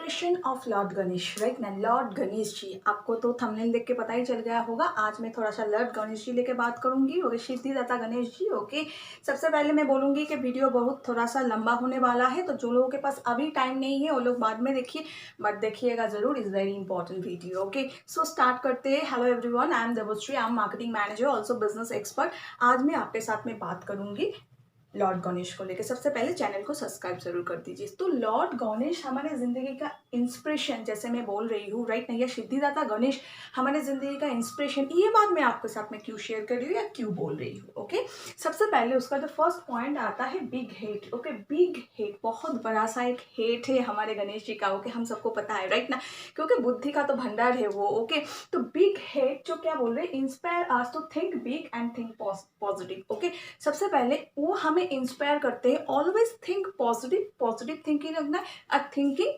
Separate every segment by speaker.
Speaker 1: Inspiration of Lord Ganesh, right ना। Lord Ganesh ji, आपको तो थंबनेल देख के पता ही चल गया होगा। आज मैं थोड़ा सा लॉर्ड गणेश जी लेके बात करूंगी। ओके, सिद्धिदाता गणेश जी। ओके, सबसे पहले मैं बोलूंगी कि वीडियो बहुत थोड़ा सा लंबा होने वाला है, तो जो लोगों के पास अभी टाइम नहीं है वो लोग बाद में देखिए, बट देखिएगा जरूर। Is very important video. Okay, so start करते हैं। Hello everyone, I am Devshree, I am marketing manager, also business expert. आज मैं आपके साथ में बात करूंगी लॉर्ड गणेश को लेकर। सबसे पहले चैनल को सब्सक्राइब जरूर कर दीजिए। तो लॉर्ड गणेश हमारे जिंदगी का इंस्पिरेशन, जैसे मैं बोल रही हूँ, राइट ना, या सिद्धिदाता गणेश हमारे जिंदगी का इंस्पिरेशन, ये बात मैं आपके साथ में क्यों शेयर कर रही हूँ या क्यों बोल रही हूँ। ओके, सबसे पहले उसका जो फर्स्ट पॉइंट आता है big hate. Okay, big hate, बहुत बड़ा सा एक हेट है हमारे गणेश जी का। ओके, हम सबको पता है, राइट ना, क्योंकि बुद्धि का तो भंडार है वो। ओके, तो बिग हेट जो क्या बोल रहे हैं, inspire us to think big and think positive. Okay, सबसे पहले वो हमें इंस्पायर करते हैं always think positive, positive thinking रखना है, थिंकिंग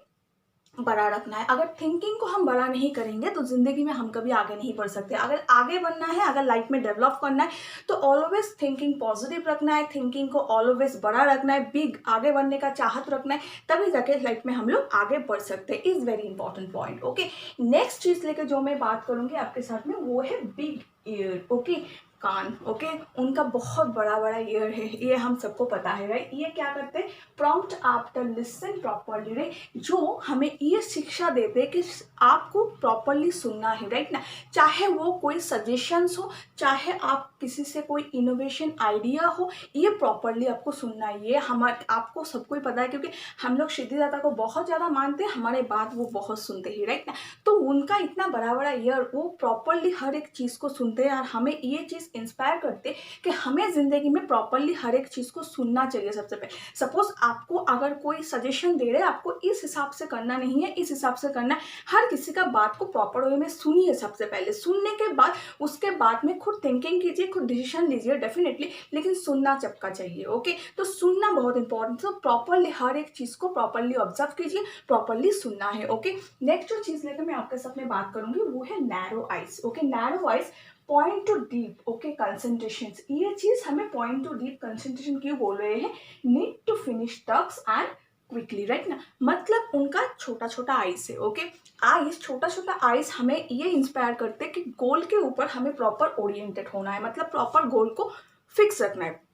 Speaker 1: बड़ा रखना है। अगर थिंकिंग को हम बड़ा नहीं करेंगे तो जिंदगी में हम कभी आगे नहीं बढ़ सकते। अगर आगे बढ़ना है, अगर लाइफ में डेवलप करना है, तो ऑलवेज थिंकिंग पॉजिटिव रखना है, थिंकिंग को ऑलवेज बड़ा रखना है, बिग आगे बढ़ने का चाहत रखना है, तभी जाके लाइफ में हम लोग आगे बढ़ सकते हैं। Is very important point. Okay, next चीज लेके जो मैं बात करूंगी आपके साथ में, वो है बिग ईयर। ओके, कान। ओके, उनका बहुत बड़ा बड़ा ईयर है, ये हम सबको पता है, राइट। ये क्या करते हैं, prompt after listen properly, right, जो हमें ये शिक्षा देते हैं कि आपको प्रॉपरली सुनना है, राइट ना। चाहे वो कोई सजेशंस हो, चाहे आप किसी से कोई इनोवेशन आइडिया हो, ये प्रॉपरली आपको सुनना है। ये हमारे आपको सबको ही पता है, क्योंकि हम लोग सिद्धिदाता को बहुत ज़्यादा मानते हैं, हमारे बात वो बहुत सुनते हैं, राइट ना। तो उनका इतना बड़ा बड़ा ईयर, वो प्रॉपरली हर एक चीज़ को सुनते हैं और हमें ये चीज़ इंस्पायर करते कि हमें जिंदगी में प्रॉपरली हर एक चीज़ को सुनना चाहिए। सबसे पहले सपोज आपको अगर कोई सजेशन दे रहे हैं, आपको इस हिसाब से करना नहीं है, इस हिसाब से करना है। हर किसी का बात को प्रॉपर वे में सुनिए। सबसे पहले सुनने के बाद उसके बाद में खुद थिंकिंग कीजिए, खुद डिसीजन लीजिए डेफिनेटली, लेकिन सुनना सबका चाहिए। ओके, तो सुनना बहुत इंपॉर्टेंट है। प्रॉपरली हर एक चीज़ को प्रॉपरली ऑब्जर्व कीजिए, प्रॉपरली सुनना है। ओके, नेक्स्ट जो चीज़ लेकर मैं आपके साथ में बात करूंगी वो है narrow eyes. Okay, narrow eyes, point two deep. Okay, concentration. ये चीज हमें पॉइंट टू डीप कंसंट्रेशन क्यों बोल रहे हैं, need to finish talks and quickly, right ना। मतलब उनका छोटा छोटा आइस है। ओके, आइस, छोटा छोटा आइस हमें ये इंस्पायर करते हैं कि गोल के ऊपर हमें प्रॉपर ओरिएंटेड होना है, मतलब प्रॉपर गोल को फिक्स रखना है।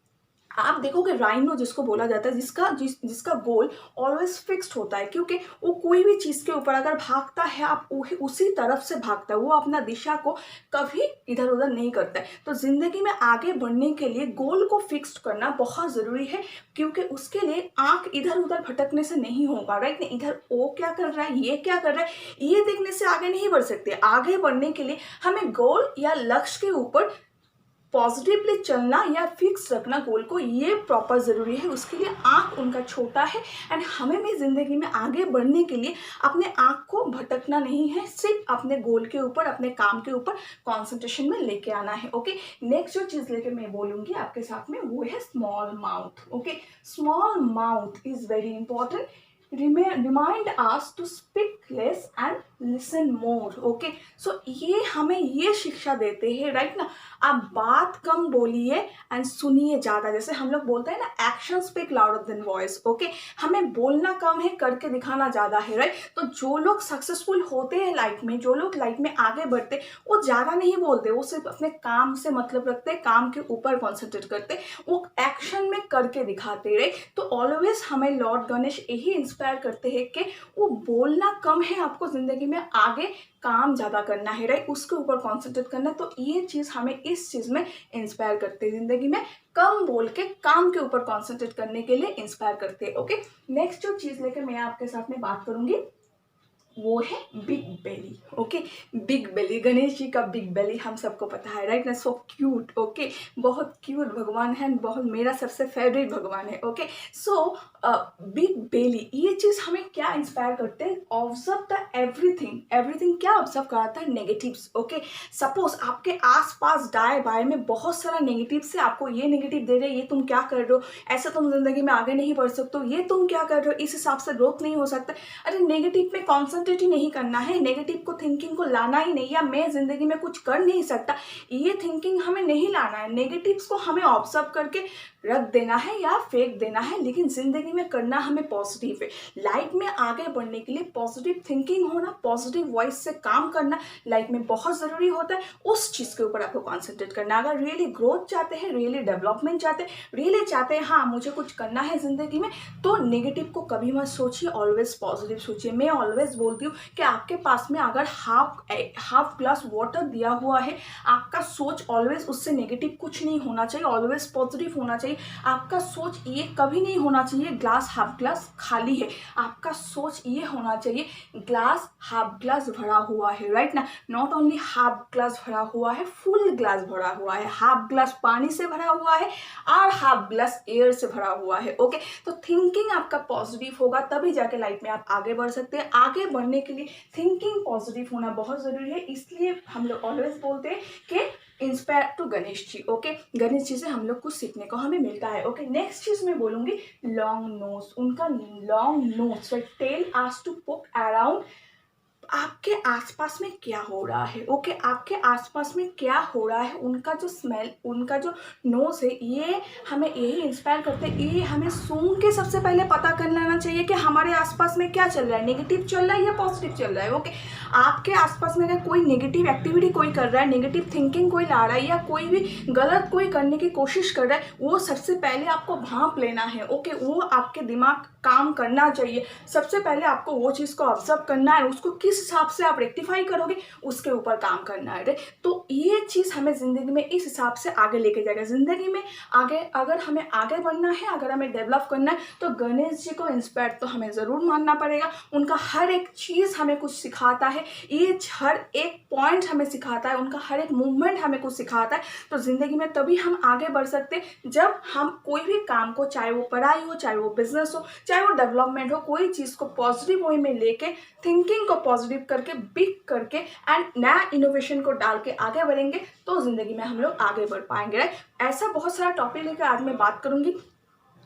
Speaker 1: आप देखोगे राइनो जिसको बोला जाता है, जिसका गोल ऑलवेज फिक्स्ड होता है, क्योंकि वो कोई भी चीज के ऊपर अगर भागता है, आप उसी तरफ से भागता है, वो अपना दिशा को कभी इधर उधर नहीं करता है। तो जिंदगी में आगे बढ़ने के लिए गोल को फिक्स्ड करना बहुत जरूरी है, क्योंकि उसके लिए आंख इधर उधर भटकने से नहीं होगा, राइट। इधर वो क्या कर रहा है, ये क्या कर रहा है, ये देखने से आगे नहीं बढ़ सकते। आगे बढ़ने के लिए हमें गोल या लक्ष्य के ऊपर पॉजिटिवली चलना या फिक्स रखना गोल को, ये प्रॉपर जरूरी है। उसके लिए आंख उनका छोटा है, एंड हमें भी जिंदगी में आगे बढ़ने के लिए अपने आंख को भटकना नहीं है, सिर्फ अपने गोल के ऊपर, अपने काम के ऊपर कंसंट्रेशन में लेके आना है। ओके, नेक्स्ट जो चीज लेके मैं बोलूंगी आपके साथ में वो है small mouth. Okay, small mouth is very important. Remind us to speak less and listen more. Okay, so ये हमें ये शिक्षा देते हैं, राइट ना। आप बात कम बोलिए एंड सुनिए ज्यादा। जैसे हम लोग बोलते हैं ना, action speak louder than voice. Okay, हमें बोलना कम है, करके दिखाना ज्यादा है, राइट। तो जो लोग सक्सेसफुल होते हैं लाइफ में, जो लोग लाइफ में आगे बढ़ते, वो ज्यादा नहीं बोलते, वो सिर्फ अपने काम से मतलब रखते हैं, काम के ऊपर कॉन्सेंट्रेट करते, वो एक्शन में करके दिखाते, राइट। तो ऑलवेज हमें लॉर्ड गणेश यही इंस्पायर करते हैं कि वो बोलना कम है, आपको जिंदगी में आगे काम ज्यादा करना है, राइट, उसके ऊपर कॉन्सेंट्रेट करना। तो ये चीज हमें इस चीज में इंस्पायर करते हैं, जिंदगी में कम बोल के काम के ऊपर कॉन्सेंट्रेट करने के लिए इंस्पायर करते हैं। ओके, नेक्स्ट जो चीज लेकर मैं आपके साथ में बात करूंगी वो है बिग बेली। ओके, बिग बेली, गणेश जी का बिग बेली हम सबको पता है, राइट ना। So cute. ओके, बहुत क्यूट भगवान है, बहुत मेरा सबसे फेवरेट भगवान है। ओके, सो बिग बेली, ये चीज हमें क्या इंस्पायर करते हैं, ऑब्जर्व द एवरीथिंग। एवरीथिंग क्या ऑब्जर्व कराता है, नेगेटिव्स। ओके, सपोज आपके आसपास दाएं बाएं में बहुत सारा नेगेटिव्स है, आपको ये नेगेटिव दे रहे हैं, ये तुम क्या कर रहे हो, ऐसे तुम जिंदगी में आगे नहीं बढ़ सकते हो, ये तुम क्या कर रहे हो, इस हिसाब से ग्रोथ नहीं हो सकता। अरे नेगेटिव में कौन सा कॉन्सेंट्रेट ही नहीं करना है, नेगेटिव को थिंकिंग को लाना ही नहीं, या मैं ज़िंदगी में कुछ कर नहीं सकता, ये थिंकिंग हमें नहीं लाना है। नेगेटिव्स को हमें ऑब्जर्व करके रख देना है या फेंक देना है, लेकिन ज़िंदगी में करना हमें पॉजिटिव है। लाइफ में आगे बढ़ने के लिए पॉजिटिव थिंकिंग होना, पॉजिटिव वॉइस से काम करना लाइफ में बहुत ज़रूरी होता है। उस चीज़ के ऊपर आपको कॉन्सेंट्रेट करना है। अगर रियली ग्रोथ चाहते हैं, रियली डेवलपमेंट चाहते हैं, रियली चाहते हैं हाँ मुझे कुछ करना है ज़िंदगी में, तो नेगेटिव को कभी मत सोचिए, ऑलवेज पॉजिटिव सोचिए। मैं ऑलवेज बोलती हूँ कि आपके पास में अगर हाफ ग्लास वाटर दिया हुआ है, आपका सोच ऑलवेज उससे नेगेटिव कुछ नहीं होना चाहिए, ऑलवेज पॉजिटिव होना चाहिए। आपका सोच ये कभी नहीं होना चाहिए ग्लास हाफ ग्लास खाली है, आपका सोच ये होना चाहिए ग्लास हाफ ग्लास भरा हुआ है, राइट ना। नॉट ओनली हाफ ग्लास भरा हुआ है, फुल ग्लास भरा हुआ है। हाफ ग्लास पानी से भरा हुआ है और हाफ ग्लास एयर से भरा हुआ है। ओके, तो थिंकिंग आपका पॉजिटिव होगा तभी जाके लाइफ में आप आगे बढ़ सकते हैं। आगे बढ़ने के लिए थिंकिंग पॉजिटिव होना बहुत ज़रूरी है, इसलिए हम लोग ऑलवेज बोलते हैं कि inspire to Ganesh ji. Okay, Ganesh ji से हम लोग कुछ सीखने को हमें मिलता है। ओके, नेक्स्ट चीज मैं बोलूंगी लॉन्ग नोज। उनका long nose, tell ask to poke around आपके आसपास में क्या हो रहा है। ओके, आपके आसपास में क्या हो रहा है, उनका जो स्मेल, उनका जो नोज है, ये हमें यही इंस्पायर करते हैं। ये हमें सूंघ के सबसे पहले पता कर लेना चाहिए कि हमारे आसपास में क्या चल रहा है, नेगेटिव चल रहा है या पॉजिटिव चल रहा है। ओके, आपके आसपास में अगर कोई नेगेटिव एक्टिविटी कोई कर रहा है, नेगेटिव थिंकिंग कोई ला रहा है, या कोई भी गलत कोई करने की कोशिश कर रहा है, वो सबसे पहले आपको भांप लेना है। ओके, वो आपके दिमाग काम करना चाहिए। सबसे पहले आपको वो चीज़ को ऑब्जर्व करना है, उसको किस हिसाब से आप रेक्टिफाई करोगे उसके ऊपर काम करना है। तो ये चीज़ हमें ज़िंदगी में इस हिसाब से आगे लेके जाएगा। ज़िंदगी में आगे अगर हमें आगे बढ़ना है, अगर हमें डेवलप करना है, तो गणेश जी को इंस्पायर तो हमें ज़रूर मानना पड़ेगा। उनका हर एक चीज़ हमें कुछ सिखाता है, ये हर एक पॉइंट हमें सिखाता है, उनका हर एक मूवमेंट हमें कुछ सिखाता है। तो ज़िंदगी में तभी हम आगे बढ़ सकते हैं जब हम कोई भी काम को, चाहे वो पढ़ाई हो, चाहे वो बिजनेस हो, चाहे वो डेवलपमेंट हो, कोई चीज़ को पॉजिटिव वे में लेके, थिंकिंग को पॉजिटिव करके, बिग करके एंड नया इनोवेशन को डाल के आगे बढ़ेंगे, तो ज़िंदगी में हम लोग आगे बढ़ पाएंगे। राइट, ऐसा बहुत सारा टॉपिक लेकर आज मैं बात करूंगी।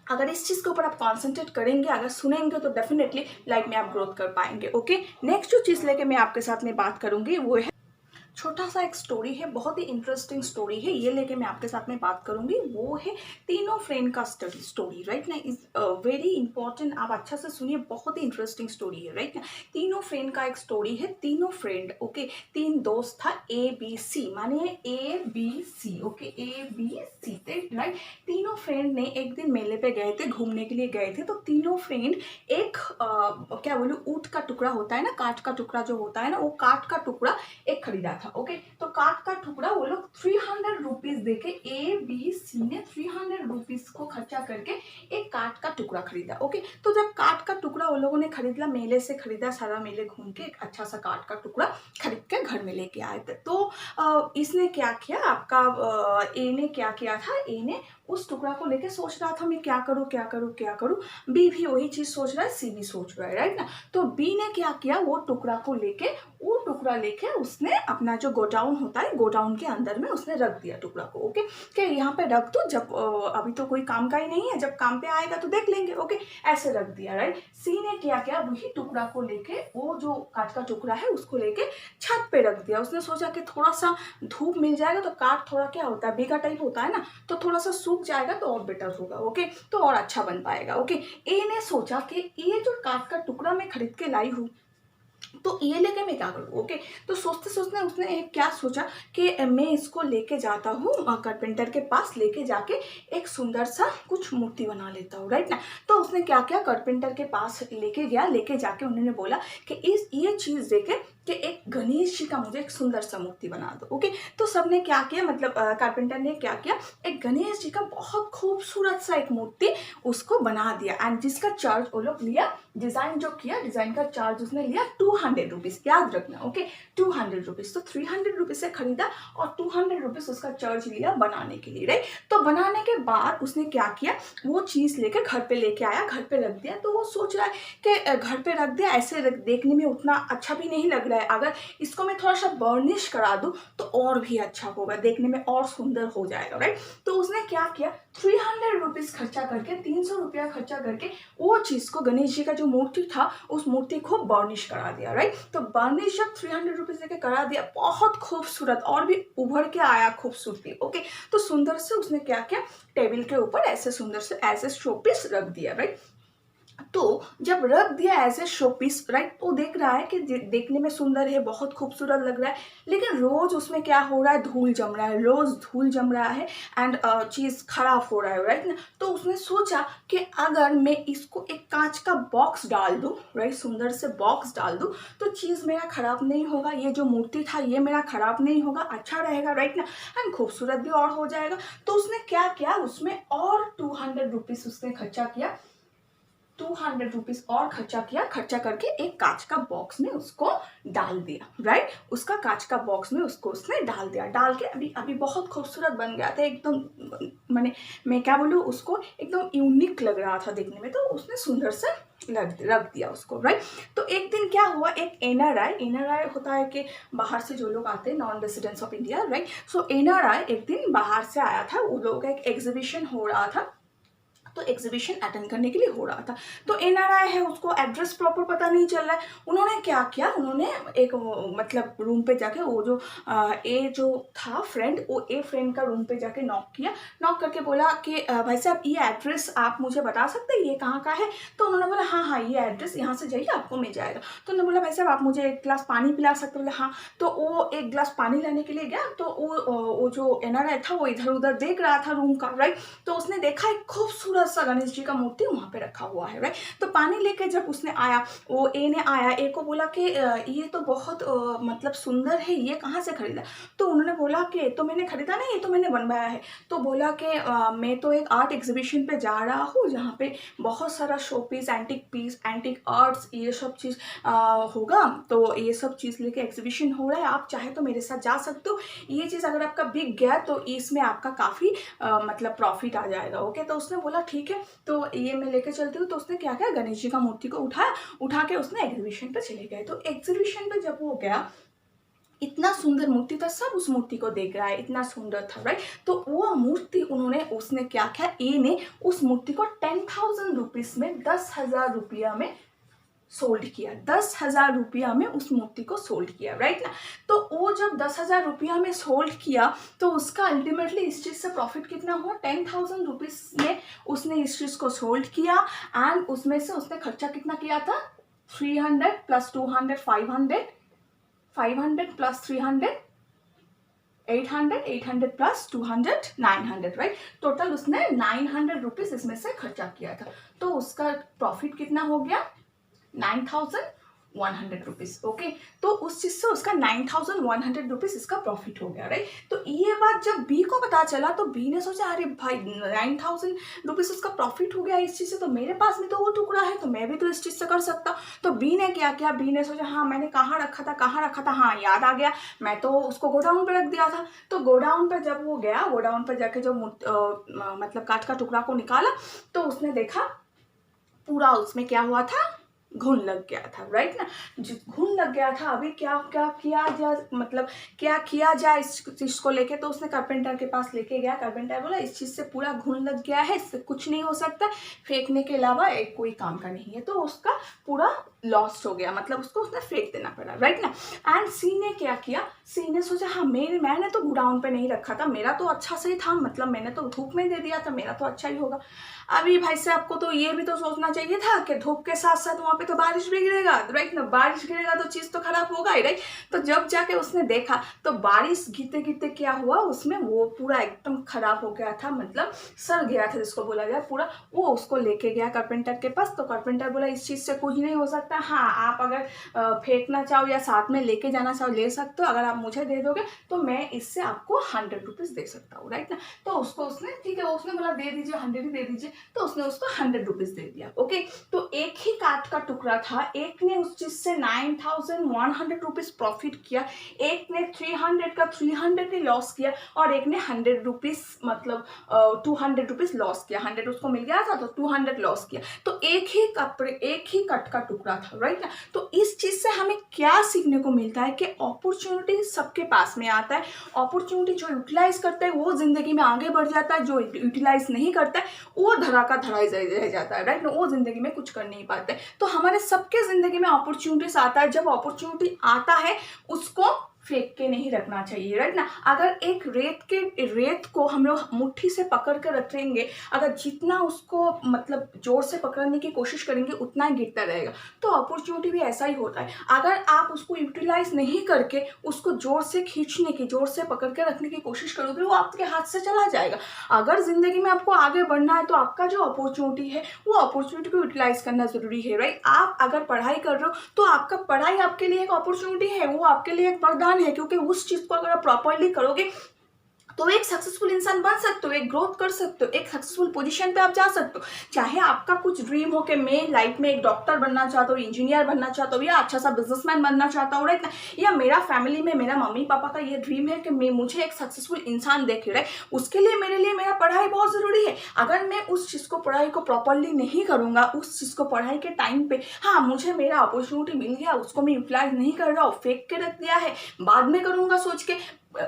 Speaker 1: अगर इस चीज़ के ऊपर आप कॉन्सेंट्रेट करेंगे, अगर सुनेंगे, तो डेफिनेटली लाइफ में आप ग्रोथ कर पाएंगे। ओके, नेक्स्ट जो चीज़ लेके मैं आपके साथ में बात करूंगी वो है छोटा सा एक स्टोरी है, बहुत ही इंटरेस्टिंग स्टोरी है, ये लेके मैं आपके साथ में बात करूंगी। वो है तीनों फ्रेंड का स्टोरी, राइट ना। इज वेरी इंपॉर्टेंट, आप अच्छा से सुनिए, बहुत ही इंटरेस्टिंग स्टोरी है, राइट ना। तीनों फ्रेंड का एक स्टोरी है। तीनों फ्रेंड, ओके, तीन दोस्त था, ABC, मानिए ABC, ओके, ABC, राइट। तीनों फ्रेंड ने एक दिन मेले पे गए थे, घूमने के लिए गए थे। तो तीनों फ्रेंड एक क्या बोलूँ, ऊँट का टुकड़ा होता है ना, काठ का टुकड़ा जो होता है ना, वो काठ का टुकड़ा एक खरीदा था। ओके, तो काठ का टुकड़ा वो लोग 300 रुपीज देके, ABC ने 300 रुपीज को खर्चा करके एक काठ का टुकड़ा खरीदा। ओके, तो जब काठ का टुकड़ा वो लोगों ने खरीदा, मेले से खरीदा, सारा मेले घूम के एक अच्छा सा काठ का टुकड़ा खरीद के घर में लेके आए थे। तो इसने क्या किया, आपका ए ने क्या किया था, ए ने उस टुकड़ा को लेके सोच रहा था मैं क्या करूँ क्या करूँ क्या करूँ। बी भी वही चीज सोच रहा है, सी भी सोच रहा है, राइट ना। तो बी ने क्या किया, वो टुकड़ा को लेके, वो टुकड़ा लेके उसने अपना जो गोडाउन होता है, गोडाउन के अंदर में उसने रख दिया टुकड़ा को। ओके, कि यहाँ पे रख दो, जब अभी तो कोई काम का ही नहीं है, जब काम पे आएगा तो देख लेंगे। ओके, ऐसे रख दिया, राइट। सी ने क्या किया, वही टुकड़ा को लेके, वो जो काठ का टुकड़ा है उसको लेके छत पे रख दिया। उसने सोचा कि थोड़ा सा धूप मिल जाएगा तो काठ थोड़ा क्या होता है, भीगा टाइप होता है ना, तो थोड़ा सा सूख जाएगा तो और बेटर होगा। ओके, तो और अच्छा बन पाएगा। ओके, ए ने सोचा कि ये जो काठ का टुकड़ा मैं खरीद के लाई हूँ, तो ये लेके मैं क्या करूँ। ओके, तो सोचते सोचते उसने एक क्या सोचा कि मैं इसको लेके जाता हूँ कारपेंटर के पास, लेके जाके एक सुंदर सा कुछ मूर्ति बना लेता हूँ, राइट ना। तो उसने क्या किया, कारपेंटर के पास लेके गया, लेके जाके उन्होंने बोला कि ये चीज़ देके कि एक गणेश जी का मुझे एक सुंदर सा मूर्ति बना दो। ओके, तो सबने क्या किया, मतलब कारपेंटर ने क्या किया, एक गणेश जी का बहुत खूबसूरत सा एक मूर्ति उसको बना दिया। एंड जिसका चार्ज वो लोग लिया, डिज़ाइन जो किया, डिज़ाइन का चार्ज उसने लिया 200 रुपीज़, याद रखना। ओके, 200 रुपीज़, तो 300 रुपीज़ से खरीदा और 200 रुपीज़ उसका चार्ज लिया बनाने के लिए, राइट। तो बनाने के बाद उसने क्या किया, वो चीज़ लेकर घर पे लेके आया, घर पे रख दिया। तो वो सोच रहा है कि घर पे रख दिया, ऐसे देखने में उतना अच्छा भी नहीं लग रहा है, अगर इसको मैं थोड़ा सा बर्निश करा दूँ तो और भी अच्छा होगा, देखने में और सुंदर हो जाएगा, राइट। तो उसने क्या किया, 300 रुपीज़ खर्चा करके, 300 रुपया खर्चा करके वो चीज़ को, गणेश जी का जो मूर्ति था उस मूर्ति को बर्निश करा दिया, राइट। तो बर्निश जब 300 रुपीज़ लेके करा दिया, बहुत खूबसूरत और भी उभर के आया खूबसूरती, ओके। तो सुंदर से उसने क्या किया, टेबल के ऊपर ऐसे सुंदर से एज ए शो पीस रख दिया, राइट। तो जब रख दिया as a show piece, right, तो देख रहा है कि देखने में सुंदर है, बहुत खूबसूरत लग रहा है, लेकिन रोज उसमें क्या हो रहा है, धूल जम रहा है, रोज धूल जम रहा है एंड चीज़ खराब हो रहा है, राइट ना। तो उसने सोचा कि अगर मैं इसको एक कांच का बॉक्स डाल दूं, राइट, सुंदर से बॉक्स डाल दूं, तो चीज़ मेरा खराब नहीं होगा, ये जो मूर्ति था ये मेरा खराब नहीं होगा, अच्छा रहेगा, राइट ना, एंड खूबसूरत भी और हो जाएगा। तो उसने क्या किया, उसमें और 200 रुपीज़ उसने खर्चा किया, 200 रुपीज़ और खर्चा किया, खर्चा करके एक कांच का बॉक्स में उसको डाल दिया, राइट। उसका कांच का बॉक्स में उसको उसने डाल दिया, डाल के अभी अभी बहुत खूबसूरत बन गया था एकदम, मैं क्या बोलूँ, उसको एकदम यूनिक लग रहा था देखने में, तो उसने सुंदर से रख दिया उसको, राइट। तो एक दिन क्या हुआ, एक एनआरआई होता है कि बाहर से जो लोग आते हैं, non residents of India, right. So NRI एक दिन बाहर से आया था, वो लोगों का एक एग्जीबिशन हो रहा था, तो एग्जीबिशन अटेंड करने के लिए हो रहा था। तो एनआरआई है, उसको एड्रेस प्रॉपर पता नहीं चल रहा है। उन्होंने क्या किया, उन्होंने एक मतलब रूम पे जाके, वो जो ए जो था फ्रेंड, वो ए फ्रेंड का रूम पे जाके नॉक किया, नॉक करके बोला कि भाई साहब ये एड्रेस आप मुझे बता सकते हैं, ये कहाँ का है। तो उन्होंने बोला हाँ हाँ ये एड्रेस, यहाँ से जाइए आपको मिल जाएगा। तो उन्होंने बोला भाई साहब आप मुझे एक गिलास पानी पिला सकते हो, बोले हाँ। तो वो एक गिलास पानी लाने के लिए गया, तो वो जो एनआरआई था वो इधर उधर देख रहा था रूम का, राइट। तो उसने देखा एक खूबसूरत सा गणेश जी का मूर्ति वहाँ पे रखा हुआ है, राइट। तो पानी लेके जब उसने आया, वो ए ने आया, ए को बोला कि ये तो बहुत मतलब सुंदर है, ये कहाँ से खरीदा। तो उन्होंने बोला कि तो मैंने खरीदा नहीं, ये तो मैंने बनवाया है। तो बोला कि मैं तो एक आर्ट एग्जीबिशन पे जा रहा हूँ, जहाँ पे बहुत सारा शो पीस, एंटिक आर्ट्स, ये सब चीज़ होगा, तो ये सब चीज़ लेके एग्जीबिशन हो रहा है, आप चाहे तो मेरे साथ जा सकते हो। ये चीज़ अगर आपका बिक गया तो इसमें आपका काफ़ी मतलब प्रॉफिट आ जाएगा, ओके। तो उसने बोला ठीक है, तो ये मैं लेके चलती हूँ। तो उसने क्या किया, गणेश जी का मूर्ति को उठाया, उठा के उसने एग्जीबिशन पे चले गए। तो एग्जीबिशन पे जब वो गया, इतना सुंदर मूर्ति था, सब उस मूर्ति को देख रहा है, इतना सुंदर था, राइट। तो वो मूर्ति उसने क्या किया, ए ने उस मूर्ति को 10,000 रुपीज़ में, 10,000 रुपया में सोल्ड किया, 10,000 रुपया में उस मूर्ति को सोल्ड किया, राइट ना। तो वो जब 10,000 रुपया में सोल्ड किया, तो उसका अल्टीमेटली इस चीज़ से प्रॉफिट कितना हुआ, 10,000 रुपीज़ में उसने इस चीज़ को सोल्ड किया, एंड उसमें से उसने खर्चा कितना किया था, 300 plus 200 500, 500 plus 300 800, 800 plus 200 900, right. Total उसने 900 रुपीज़ इसमें से खर्चा किया था। तो उसका प्रॉफिट कितना हो गया, 9,100 रुपीज़, ओके। तो उस चीज़ से उसका 9,100 रुपीज़ इसका प्रॉफिट हो गया, राइट। तो ये बात जब बी को पता चला, तो बी ने सोचा अरे भाई 9,000 रुपीज़ उसका प्रॉफिट हो गया इस चीज़ से, तो मेरे पास भी तो वो टुकड़ा है, तो मैं भी तो इस चीज़ से कर सकता। तो बी ने क्या किया, बी ने सोचा हाँ मैंने कहाँ रखा था, हाँ याद आ गया, मैं तो उसको गोडाउन पर रख दिया था। तो गोडाउन पर जब वो गया, गोडाउन पर जाके जो मतलब काठ का टुकड़ा को निकाला, तो उसने देखा पूरा उसमें क्या हुआ था, घुन लग गया था, राइट ना। घुन लग गया था। अभी क्या क्या किया जाए, मतलब क्या किया जाए इस चीज़ को लेके। तो उसने कारपेंटर के पास लेके गया, कारपेंटर बोला इस चीज़ से पूरा घुन लग गया है, इससे कुछ नहीं हो सकता, फेंकने के अलावा एक कोई काम का नहीं है। तो उसका पूरा लॉस्ट हो गया, मतलब उसको उसने फेंक देना पड़ा, राइट ना। एंड सी ने क्या किया, सी ने सोचा हाँ मैंने तो गोडाउन पे नहीं रखा था, मेरा तो अच्छा सही था, मतलब मैंने तो धूप में दे दिया था, मेरा तो अच्छा ही होगा। अभी भाई साहब को तो ये भी तो सोचना चाहिए था कि धूप के साथ साथ वहाँ पे तो बारिश भी गिरेगा, राइट ना। बारिश गिरेगा तो चीज़ तो खराब होगा ही, राइट। तो जब जाके उसने देखा, तो बारिश गिरते गिरते क्या हुआ, उसमें वो पूरा एकदम खराब हो गया था, मतलब सड़ गया था जिसको बोला जाए पूरा। वो उसको लेके गया कारपेंटर के पास। तो कारपेंटर बोला इस चीज़ से कुछ नहीं हो सकता, हाँ आप अगर फेंकना चाहो या साथ में लेके जाना चाहो ले सकते हो, अगर आप मुझे दे दोगे तो मैं इससे आपको 100 रुपीज़ दे सकता हूँ, राइट ना। तो उसको उसने ठीक है, उसने बोला दे दीजिए, 100 ही दे दीजिए। तो उसने उसको 100 रुपीज़ दे दिया, ओके। तो एक ही काठ का टुकड़ा था, एक ने उस चीज़ से 9100 रुपीज़ प्रॉफिट किया, एक ने 300 का 300 ही लॉस किया और एक ने 100 रुपीज़ मतलब 200 रुपीज़ लॉस किया। 100 उसको मिल गया था तो 200 लॉस किया। तो एक ही कपड़े, एक ही कट का टुकड़ा था, राइट ना। तो इस चीज़ से हमें क्या सीखने को मिलता है कि अपॉर्चुनिटी सबके पास में आता है। अपॉर्चुनिटी जो यूटिलाइज करता है वो जिंदगी में आगे बढ़ जाता है, जो यूटिलाइज नहीं करता है वो धरा का धरा ही रह जाता है, राइट ना। वो जिंदगी में कुछ कर नहीं पाता है। तो हमारे सबके जिंदगी में अपॉर्चुनिटीज आता है। जब अपॉर्चुनिटी आता है उसको फेंक के नहीं रखना चाहिए, राइट ना। अगर एक रेत को हम लोग मुट्ठी से पकड़ कर रखेंगे, अगर जितना उसको मतलब जोर से पकड़ने की कोशिश करेंगे उतना ही गिरता रहेगा। तो अपॉर्चुनिटी भी ऐसा ही होता है। अगर आप उसको यूटिलाइज नहीं करके उसको जोर से खींचने की, जोर से पकड़ के रखने की कोशिश करोगे, वो आपके हाथ से चला जाएगा। अगर जिंदगी में आपको आगे बढ़ना है तो आपका जो अपॉर्चुनिटी है वो अपॉर्चुनिटी को यूटिलाइज करना जरूरी है, राइट। आप अगर पढ़ाई कर रहे हो तो आपका पढ़ाई आपके लिए एक अपॉर्चुनिटी है, वो आपके लिए एक वरदान है, क्योंकि उस चीज को अगर आप प्रॉपरली करोगे तो एक सक्सेसफुल इंसान बन सकते हो, एक ग्रोथ कर सकते हो, एक सक्सेसफुल पोजीशन पे आप जा सकते हो। चाहे आपका कुछ ड्रीम हो कि मैं लाइफ में एक डॉक्टर बनना चाहता हूँ, इंजीनियर बनना चाहता हूँ, या अच्छा सा बिजनेसमैन बनना चाहता हूँ, राइट ना। या मेरा फैमिली में मेरा मम्मी पापा का ये ड्रीम है कि मुझे एक सक्सेसफुल इंसान देखे, राइट। उसके लिए मेरे लिए मेरा पढ़ाई बहुत जरूरी है। अगर मैं उस चीज को, पढ़ाई को प्रॉपरली नहीं करूंगा, उस चीज को पढ़ाई के टाइम पे, हाँ मुझे मेरा अपॉर्चुनिटी मिल गया, उसको मैं यूटिलाइज नहीं कर रहा हूँ, फेंक के रख दिया है, बाद में करूंगा सोच के,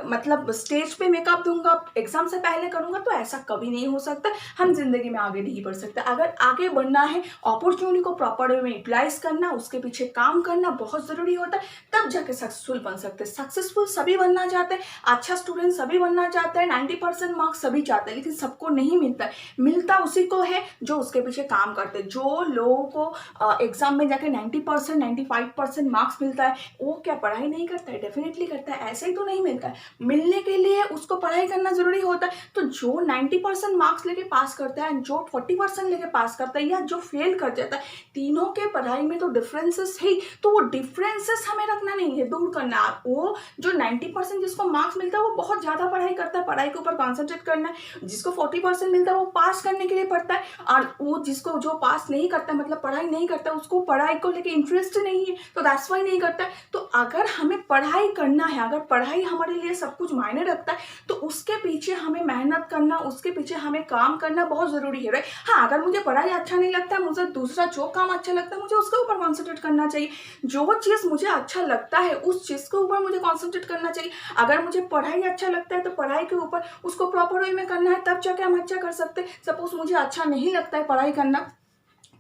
Speaker 1: मतलब स्टेज पे मेकअप दूंगा, एग्जाम से पहले करूंगा, तो ऐसा कभी नहीं हो सकता। हम जिंदगी में आगे नहीं बढ़ सकते। अगर आगे बढ़ना है, अपॉर्चुनिटी को प्रॉपर वे में यूटिलाइज करना, उसके पीछे काम करना बहुत जरूरी होता है, तब जाके सक्सेसफुल बन सकते हैं। सक्सेसफुल सभी बनना चाहते हैं, अच्छा स्टूडेंट सभी बनना चाहते हैं, 90% मार्क्स सभी चाहते हैं, लेकिन सबको नहीं मिलता है। मिलता उसी को है जो उसके पीछे काम करते हैं। जो लोगों को एग्जाम में जाके 90% 95% मार्क्स मिलता है, वो क्या पढ़ाई नहीं करता है? डेफिनेटली करता है। ऐसे ही तो नहीं मिलता है। मिलने के लिए उसको पढ़ाई करना जरूरी होता है। तो जो 90% मार्क्स लेके पास करता है, जो 40% लेके पास करता है, या जो फेल कर जाता है, तीनों के पढ़ाई में तो डिफरेंसेस है। तो वो डिफरेंसेस हमें रखना नहीं है, दूर करना। वो जो 90% जिसको मार्क्स मिलता है वो बहुत ज्यादा पढ़ाई करता है, पढ़ाई के ऊपर कॉन्सेंट्रेट करना है। जिसको 40% मिलता है वो पास करने के लिए पढ़ता है, और वो जिसको जो पास नहीं करता, मतलब पढ़ाई नहीं करता, उसको पढ़ाई को लेके इंटरेस्ट नहीं है, तो दैट्स वाई नहीं करता है। तो अगर हमें पढ़ाई करना है, अगर पढ़ाई हमारे लिए सब कुछ मायने रखता है, तो उसके पीछे हमें मेहनत करना, उसके पीछे हमें काम करना बहुत जरूरी है, राइट। हाँ, अगर मुझे पढ़ाई अच्छा नहीं लगता, मुझे दूसरा जो काम अच्छा लगता है, मुझे उसके ऊपर कॉन्सेंट्रेट करना चाहिए। जो चीज मुझे अच्छा लगता है उस चीज के ऊपर मुझे कॉन्सेंट्रेट करना चाहिए। अगर मुझे पढ़ाई अच्छा लगता है तो पढ़ाई के ऊपर उसको प्रॉपर वे में करना है, तब जाके हम अच्छा कर सकते हैं। सपोज मुझे अच्छा नहीं लगता है पढ़ाई करना,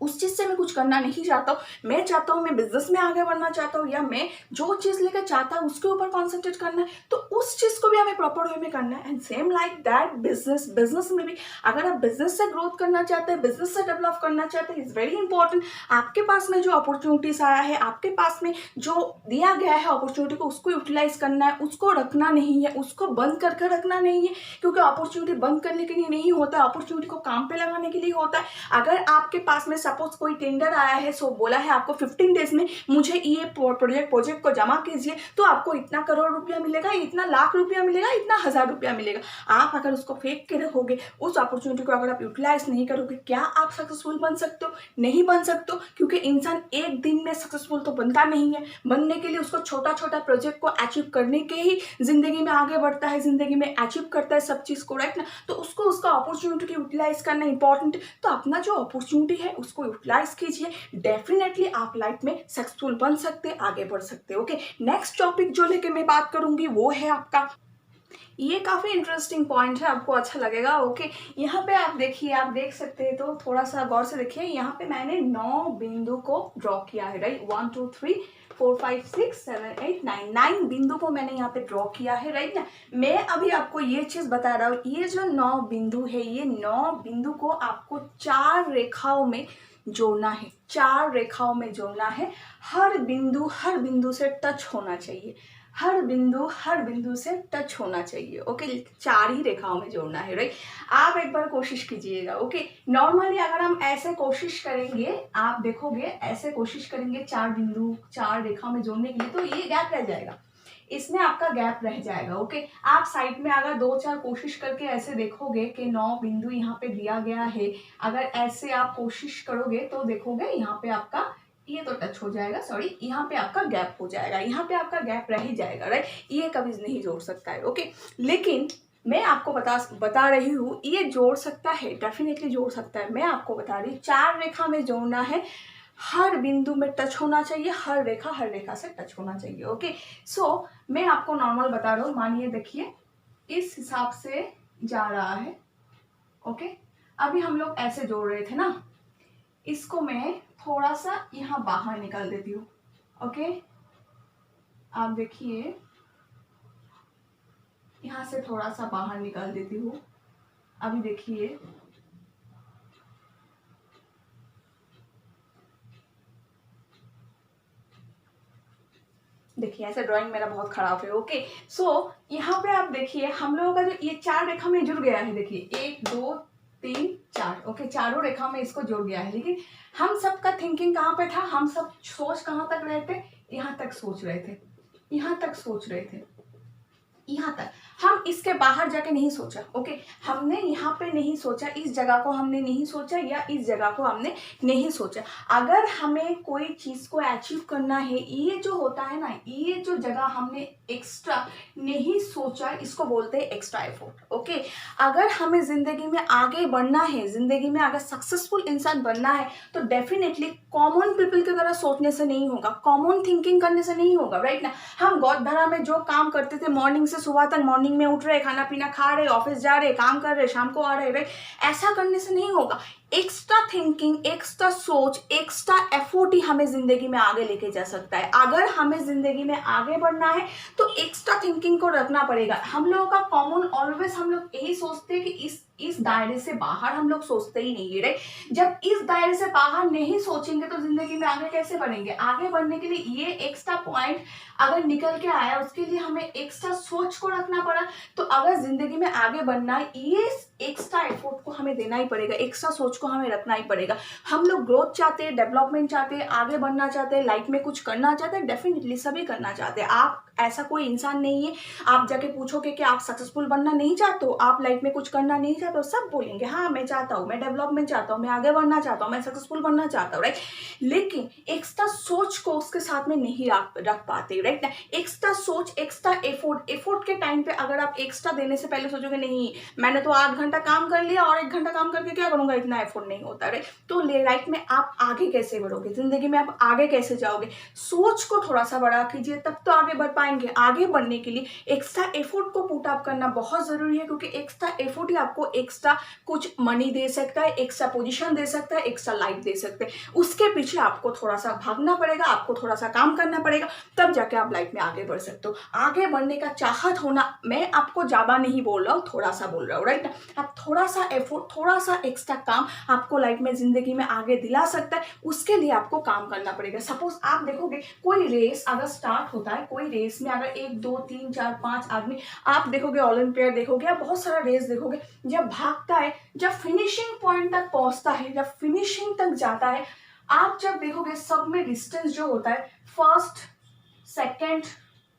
Speaker 1: उस चीज से मैं कुछ करना नहीं चाहता हूँ, मैं चाहता हूँ मैं बिजनेस में आगे बढ़ना चाहता हूँ, या मैं जो चीज लेकर चाहता हूँ उसके ऊपर कॉन्सेंट्रेट करना है, तो उस चीज को भी हमें प्रॉपर वे में करना है। And same like that business में भी, अगर आप बिजनेस से ग्रोथ करना चाहते हैं, बिजनेस से डेवलप करना चाहते हैं, इज वेरी इंपॉर्टेंट। आपके पास में जो अपॉर्चुनिटीज आया है, आपके पास में जो दिया गया है अपॉर्चुनिटी को, उसको यूटिलाइज करना है, उसको रखना नहीं है, उसको बंद करके रखना नहीं है। क्योंकि अपॉर्चुनिटी बंद करने के लिए नहीं होता है, अपॉर्चुनिटी को काम पे लगाने के लिए होता है। अगर आपके पास में सपोज कोई टेंडर आया है, सो बोला है आपको 15 डेज में मुझे ये प्रोजेक्ट को जमा कीजिए, तो आपको इतना करोड़ रुपया मिलेगा, इतना लाख रुपया मिलेगा, इतना 1000 रुपया मिलेगा। आप अगर उसको फेंक के रखोगे, उस अपॉर्चुनिटी को अगर आप यूटिलाइज नहीं करोगे, क्या आप सक्सेसफुल बन सकते हो? नहीं बन सकते हो, क्योंकि इंसान एक दिन में सक्सेसफुल तो बनता नहीं है। बनने के लिए उसको छोटा छोटा प्रोजेक्ट को अचीव करने के ही जिंदगी में आगे बढ़ता है, जिंदगी में अचीव करता है सब चीज को, राइट ना। तो उसको उसका अपॉर्चुनिटी को यूटिलाइज करना इंपॉर्टेंट। तो अपना जो अपॉर्चुनिटी है उसको यूटिलाइज कीजिए, डेफिनेटली आप लाइफ में सक्सेसफुल बन सकते, आगे बढ़ सकते। ओके, नेक्स्ट टॉपिक जो लेके मैं बात करूंगी वो है आपका, ये काफी इंटरेस्टिंग पॉइंट है, आपको अच्छा लगेगा। ओके, यहाँ पे आप देखिए, आप देख सकते हैं, तो थोड़ा सा गौर से देखिए। यहाँ पे मैंने 9 बिंदु को ड्रॉ किया है, राइट। 1 2 3 4 5 6 7 8 9 बिंदु को मैंने यहाँ पे ड्रॉ किया है, राइट ना। मैं अभी आपको ये चीज बता रहा हूँ, ये जो 9 बिंदु है, ये 9 बिंदु को आपको 4 रेखाओं में जोड़ना है, 4 रेखाओं में जोड़ना है। हर बिंदु से टच होना चाहिए, हर बिंदु से टच होना चाहिए। ओके, 4 ही रेखाओं में जोड़ना है, राइट। आप एक बार कोशिश कीजिएगा। ओके, नॉर्मली अगर हम ऐसे कोशिश करेंगे, आप देखोगे ऐसे कोशिश करेंगे 4 रेखाओं में जोड़ने के लिए, तो ये गैप रह जाएगा, इसमें आपका गैप रह जाएगा। ओके, आप साइड में अगर 2-4 कोशिश करके ऐसे देखोगे कि 9 बिंदु यहाँ पे दिया गया है, अगर ऐसे आप कोशिश करोगे तो देखोगे यहाँ पे आपका ये तो टच हो जाएगा, सॉरी, यहाँ पे आपका गैप हो जाएगा, यहाँ पे आपका गैप रह ही जाएगा, राइट। ये कभी नहीं जोड़ सकता है, ओके। लेकिन मैं आपको बता रही हूँ ये जोड़ सकता है, डेफिनेटली जोड़ सकता है। मैं आपको बता रही हूँ 4 रेखा में जोड़ना है, हर बिंदु में टच होना चाहिए, हर रेखा से टच होना चाहिए, ओके। सो मैं आपको नॉर्मल बता रहा हूँ, मानिए देखिए इस हिसाब से जा रहा है, ओके। अभी हम लोग ऐसे जोड़ रहे थे ना, इसको मैं थोड़ा सा यहाँ बाहर निकाल देती हूँ, ओके। आप देखिए यहाँ से थोड़ा सा बाहर निकाल देती हूँ। अभी देखिए ऐसा ड्राइंग मेरा बहुत खराब है, ओके। सो यहाँ पे आप देखिए हम लोगों का जो ये 4 रेखा में जुड़ गया है, देखिए 1 2 3 4, ओके। चारों रेखा में इसको जुड़ गया है, लेकिन हम सबका थिंकिंग कहाँ पे था, हम सब सोच कहाँ तक रहे थे, यहाँ तक सोच रहे थे, यहाँ तक सोच रहे थे, यहाँ तक। हम इसके बाहर जाके नहीं सोचा, ओके। हमने यहाँ पे नहीं सोचा, इस जगह को हमने नहीं सोचा, या इस जगह को हमने नहीं सोचा। अगर हमें कोई चीज को अचीव करना है, ये जो होता है ना, ये जो जगह हमने एक्स्ट्रा नहीं सोचा, इसको बोलते हैं एक्स्ट्रा एफर्ट, ओके। अगर हमें जिंदगी में आगे बढ़ना है, जिंदगी में अगर सक्सेसफुल इंसान बनना है, तो डेफिनेटली कॉमन पीपल की तरह सोचने से नहीं होगा, कॉमन थिंकिंग करने से नहीं होगा, राइट ना। हम गौर धरा में जो काम करते थे, मॉर्निंग से सुबह तक, मॉर्निंग में उठ रहे, खाना पीना खा रहे, ऑफिस जा रहे, काम कर रहे, शाम को आ रहे, राइट, ऐसा करने से नहीं होगा। एक्स्ट्रा थिंकिंग, एक्स्ट्रा सोच, एक्स्ट्रा एफर्ट ही हमें जिंदगी में आगे लेके जा सकता है। अगर हमें जिंदगी में आगे बढ़ना है तो एक्स्ट्रा थिंकिंग को रखना पड़ेगा। हम लोगों का कॉमन ऑलवेज हम लोग यही सोचते हैं कि इस दायरे से बाहर हम लोग सोचते ही नहीं है, राइट। जब इस दायरे से बाहर नहीं सोचेंगे तो जिंदगी में आगे कैसे बढ़ेंगे। आगे बढ़ने के लिए ये एक्स्ट्रा पॉइंट अगर निकल के आया, उसके लिए हमें एक्स्ट्रा सोच को रखना पड़ा। तो अगर जिंदगी में आगे बढ़ना है, ये एक्स्ट्रा एफर्ट को हमें देना ही पड़ेगा, एक्स्ट्रा सोच को हमें रखना ही पड़ेगा। हम लोग ग्रोथ चाहते हैं, डेवलपमेंट चाहते हैं, आगे बढ़ना चाहते हैं, लाइफ में कुछ करना चाहते हैं, डेफिनेटली सभी करना चाहते हैं। आप ऐसा कोई इंसान नहीं है, आप जाके पूछोगे कि आप सक्सेसफुल बनना नहीं चाहते हो, आप लाइफ में कुछ करना नहीं चाहते हो, सब बोलेंगे हाँ मैं चाहता हूँ, मैं डेवलपमेंट चाहता हूँ, मैं आगे बढ़ना चाहता हूँ, मैं सक्सेसफुल बनना चाहता हूँ, राइट। लेकिन एक्स्ट्रा सोच को उसके साथ में नहीं रख पाते, राइट ना। एक्स्ट्रा सोच, एक्स्ट्रा एफोर्ट के टाइम पे अगर आप एक्स्ट्रा देने से पहले सोचोगे नहीं मैंने तो 8 घंटा काम कर लिया और 1 घंटा काम करके क्या करूंगा, इतना एफोर्ट नहीं होता, राइट। तो लाइफ में आप आगे कैसे बढ़ोगे, जिंदगी में आप आगे कैसे जाओगे। सोच को थोड़ा सा बड़ा कीजिए, तब तो आगे बढ़ पाएंगे। आगे बढ़ने के लिए एक्स्ट्रा एफोर्ट को पुट अप करना बहुत जरूरी है, क्योंकि एक्स्ट्रा एफोर्ट ही आपको एक्स्ट्रा कुछ मनी दे सकता है, एक्स्ट्रा पोजीशन दे सकता है, एक्स्ट्रा लाइफ दे सकते हैं। उसके पीछे आपको थोड़ा सा भागना पड़ेगा, आपको थोड़ा सा काम करना पड़ेगा, तब जाके आप लाइफ में आगे बढ़ सकते हो। आगे बढ़ने का चाहत होना, मैं आपको ज्यादा नहीं बोल रहा हूँ, थोड़ा सा बोल रहा हूँ, राइट। आप थोड़ा सा एफोर्ट, थोड़ा सा एक्स्ट्रा काम आपको लाइफ में, जिंदगी में आगे दिला सकता है। उसके लिए आपको काम करना पड़ेगा। सपोज आप देखोगे कोई रेस अगर स्टार्ट होता है, कोई रेस में अगर 1 2 3 4 5 आदमी, आप देखोगे ओलंपियड देखोगे, आप बहुत सारा रेस देखोगे, जब भागता है, जब फिनिशिंग पॉइंट तक पहुंचता है, जब फिनिशिंग तक जाता है, आप जब देखोगे सब में डिस्टेंस जो होता है फर्स्ट, सेकेंड,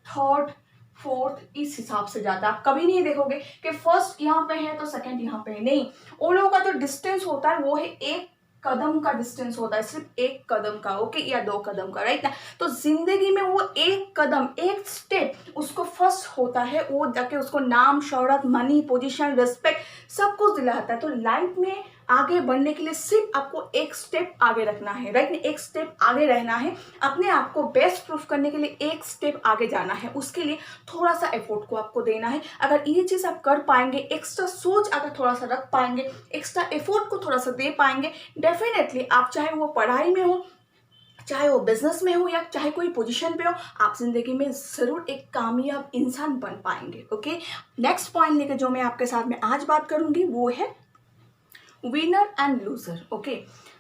Speaker 1: थर्ड, फोर्थ, इस हिसाब से जाता है। आप कभी नहीं देखोगे कि फर्स्ट यहाँ पे है तो सेकंड यहाँ पे है, नहीं। उन लोगों का जो डिस्टेंस होता है वो है 1 कदम का डिस्टेंस होता है, सिर्फ 1 कदम का, ओके, या 2 कदम का, राइट ना। तो जिंदगी में वो 1 कदम, 1 स्टेप उसको फर्स्ट होता है, वो जाके उसको नाम, शोहरत, मनी, पोजीशन, रिस्पेक्ट सब कुछ दिलाता है। तो लाइफ में आगे बढ़ने के लिए सिर्फ आपको 1 स्टेप आगे रखना है, राइट। 1 स्टेप आगे रहना है, अपने आप को बेस्ट प्रूफ करने के लिए 1 स्टेप आगे जाना है। उसके लिए थोड़ा सा एफोर्ट को आपको देना है। अगर ये चीज आप कर पाएंगे, एक्स्ट्रा सोच अगर थोड़ा सा रख पाएंगे, एक्स्ट्रा एफोर्ट को थोड़ा सा दे पाएंगे, डेफिनेटली आप चाहे वो पढ़ाई में हो, चाहे वो बिजनेस में हो, या चाहे कोई पोजीशन पे हो, आप जिंदगी में जरूर एक कामयाब इंसान बन पाएंगे, ओके। नेक्स्ट पॉइंट लेके जो मैं आपके साथ में आज बात करूंगी वो है winner and loser, okay.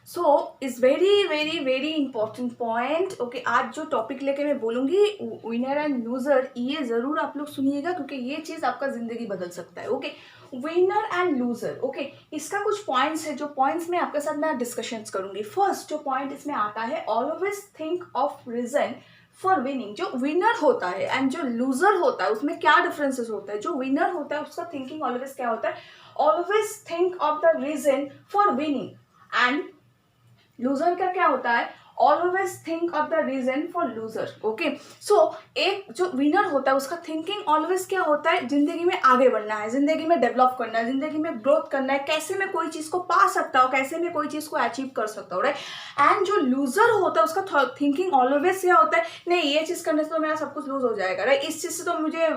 Speaker 1: So is very very very important point, okay. आज जो टॉपिक लेके मैं बोलूंगी विनर एंड लूजर, ये जरूर आप लोग सुनिएगा, क्योंकि ये चीज आपका जिंदगी बदल सकता है, okay. Winner and loser, okay. इसका कुछ पॉइंट्स है, जो पॉइंट्स मैं आपके साथ मैं डिस्कशन करूंगी। फर्स्ट जो पॉइंट इसमें आता है, always think of reason for winning. जो विनर होता है एंड जो लूजर होता है उसमें क्या डिफरेंसेस होता है। जो विनर होता है उसका थिंकिंग ऑलवेज क्या होता है, always think of the reason for winning. And loser का क्या होता है, always think of the reason for loser. Okay, so एक जो विनर होता है उसका थिंकिंग ऑलवेज क्या होता है, जिंदगी में आगे बढ़ना है, जिंदगी में डेवलप करना है, जिंदगी में ग्रोथ करना है, कैसे मैं कोई चीज को पा सकता हूँ, कैसे मैं कोई चीज को अचीव कर सकता हूँ, राइट। एंड जो लूजर होता है उसका थिंकिंग ऑलवेज क्या होता है, नहीं ये चीज करने से तो मेरा सब कुछ लूज हो जाएगा, राइट, इस चीज से तो मुझे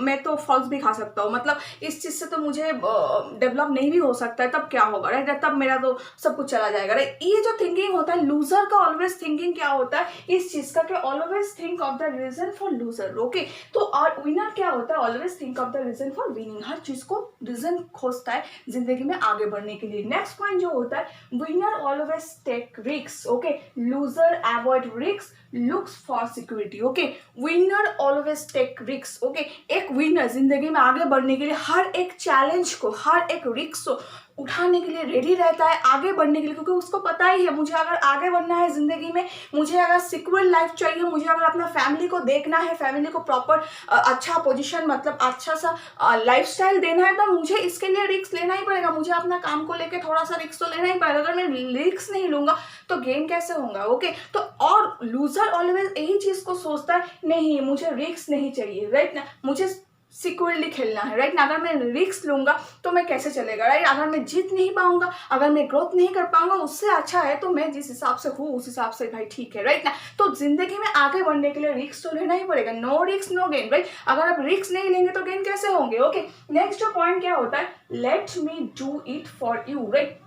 Speaker 1: मैं तो फॉल्स भी खा सकता हूँ, मतलब इस चीज से तो मुझे डेवलप नहीं भी हो सकता है, तब क्या होगा, राइट, तब मेरा तो सब कुछ चला जाएगा, राइट। ये जो थिंकिंग होता है लूजर का, ऑलवेज थिंकिंग क्या होता है इस चीज का कि always think of the reason for loser. Okay, तो और विनर क्या होता है, always think of the reason for winning, हर चीज को रीजन खोजता है जिंदगी में आगे बढ़ने के लिए। नेक्स्ट पॉइंट जो होता है, winner always take risk. Okay, loser avoid risk, looks for security. Okay, winner always take risk. Okay, एक विनर जिंदगी में आगे बढ़ने के लिए हर एक चैलेंज को, हर एक रिस्क को उठाने के लिए रेडी रहता है, आगे बढ़ने के लिए, क्योंकि उसको पता ही है मुझे अगर आगे बढ़ना है जिंदगी में, मुझे अगर सिक्योर लाइफ चाहिए, मुझे अगर अपना फैमिली को देखना है, फैमिली को प्रॉपर अच्छा पोजीशन, मतलब अच्छा सा लाइफस्टाइल देना है, तो मुझे इसके लिए रिस्क लेना ही पड़ेगा, मुझे अपना काम को लेकर थोड़ा सा रिस्क तो लेना ही पड़ेगा। अगर मैं रिस्क नहीं लूंगा तो गेम कैसे होगा। ओके, तो और लूजर ऑलवेज यही चीज को सोचता है, नहीं मुझे रिस्क नहीं चाहिए, राइट ना, मुझे सिक्योरली खेलना है, राइट ना, अगर मैं रिस्क लूंगा तो मैं कैसे चलेगा, राइट, अगर मैं जीत नहीं पाऊंगा, अगर मैं ग्रोथ नहीं कर पाऊंगा, उससे अच्छा है तो मैं जिस हिसाब से हूँ उस हिसाब से भाई ठीक है, राइट ना। तो जिंदगी में आगे बढ़ने के लिए रिस्क तो लेना ही पड़ेगा, no risk no gain, right, अगर आप रिस्क नहीं लेंगे तो गेन कैसे होंगे। ओके, नेक्स्ट जो पॉइंट क्या होता है, let me do it for you, right,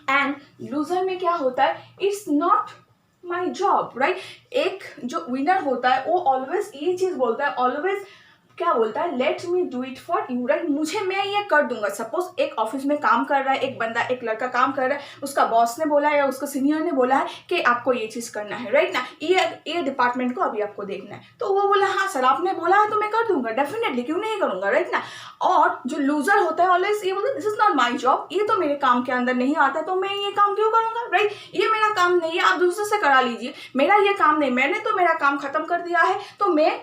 Speaker 1: and loser में क्या होता है, it's not my job, right. एक जो विनर होता है वो ऑलवेज ये चीज बोलता है, ऑलवेज क्या बोलता है, let me do it for you, right, मुझे मैं ये कर दूंगा। सपोज एक ऑफिस में काम कर रहा है एक बंदा, एक लड़का काम कर रहा है, उसका बॉस ने बोला है या उसका सीनियर ने बोला है कि आपको ये चीज करना है, राइट ना, ये डिपार्टमेंट को अभी आपको देखना है, तो वो बोला हाँ सर आपने बोला है तो मैं कर दूंगा, डेफिनेटली क्यों नहीं करूंगा, राइट ना। और जो लूजर होता है ऑलवेज ये बोलता है this is not my job, ये तो मेरे काम के अंदर नहीं आता तो मैं ये काम क्यों करूंगा, राइट, ये मेरा काम नहीं है, आप दूसरे से करा लीजिए, मेरा ये काम नहीं, मैंने तो मेरा काम खत्म कर दिया है तो मैं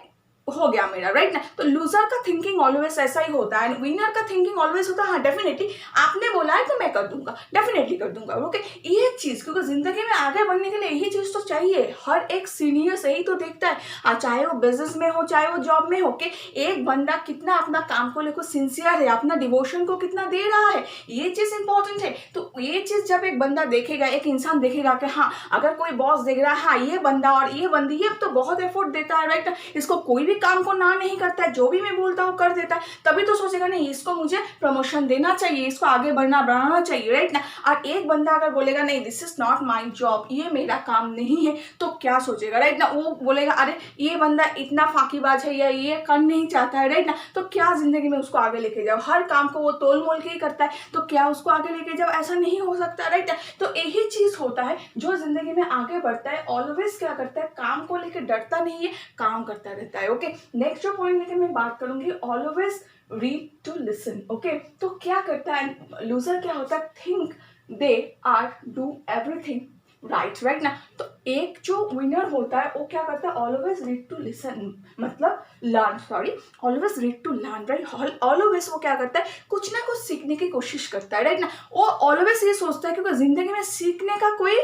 Speaker 1: हो गया मेरा, राइट ना। तो लूजर का थिंकिंग ऑलवेज ऐसा ही होता है, विनर का थिंकिंग ऑलवेज होता है हाँ डेफिनेटली आपने बोला है तो मैं कर दूंगा, डेफिनेटली कर दूंगा। ओके, ये चीज, क्योंकि जिंदगी में आगे बढ़ने के लिए यही चीज तो चाहिए, हर एक सीनियर से ही तो देखता है, चाहे वो बिजनेस में हो चाहे वो जॉब में हो, कि एक बंदा कितना अपना काम को लेकर सिंसियर है, अपना डिवोशन को कितना दे रहा है, ये चीज इंपॉर्टेंट है। तो ये चीज जब एक बंदा देखेगा, एक इंसान देखेगा कि हाँ अगर कोई बॉस देख रहा है हाँ ये बंदा और ये बंदी ये तो बहुत एफर्ट देता है, राइट, इसको कोई भी काम को ना नहीं करता है, जो भी मैं बोलता हूँ कर देता है, तभी तो सोचेगा नहीं इसको मुझे प्रमोशन देना चाहिए, इसको आगे बढ़ाना चाहिए, राइट ना। और एक बंदा अगर बोलेगा नहीं this is not my job, ये मेरा काम नहीं है, तो क्या सोचेगा, राइट ना, वो बोलेगा अरे ये बंदा इतना फाकीबाज है या ये कर नहीं चाहता है, राइट ना, तो क्या जिंदगी में उसको आगे लेके जाओ, हर काम को वो तोल मोल के ही करता है, तो क्या उसको आगे लेके जाओ, ऐसा नहीं हो सकता, राइट। तो यही चीज होता है जो जिंदगी में आगे बढ़ता है, ऑलवेज क्या करता है, काम को लेकर डरता नहीं है, काम करता रहता है। ओके, नेक्स्ट जो पॉइंट लेके मैं बात करूंगी, always read to listen. Okay, तो क्या करता है लूजर, क्या होता है, think they are do everything right ना। तो एक जो विनर होता है वो क्या करता है, ऑलवेज रीड टू लिसन, मतलब learn, always read to learn, right, always वो क्या करता है, कुछ ना कुछ सीखने की कोशिश करता है, राइट ना। वो ऑलवेज ये सोचता है क्योंकि जिंदगी में सीखने का कोई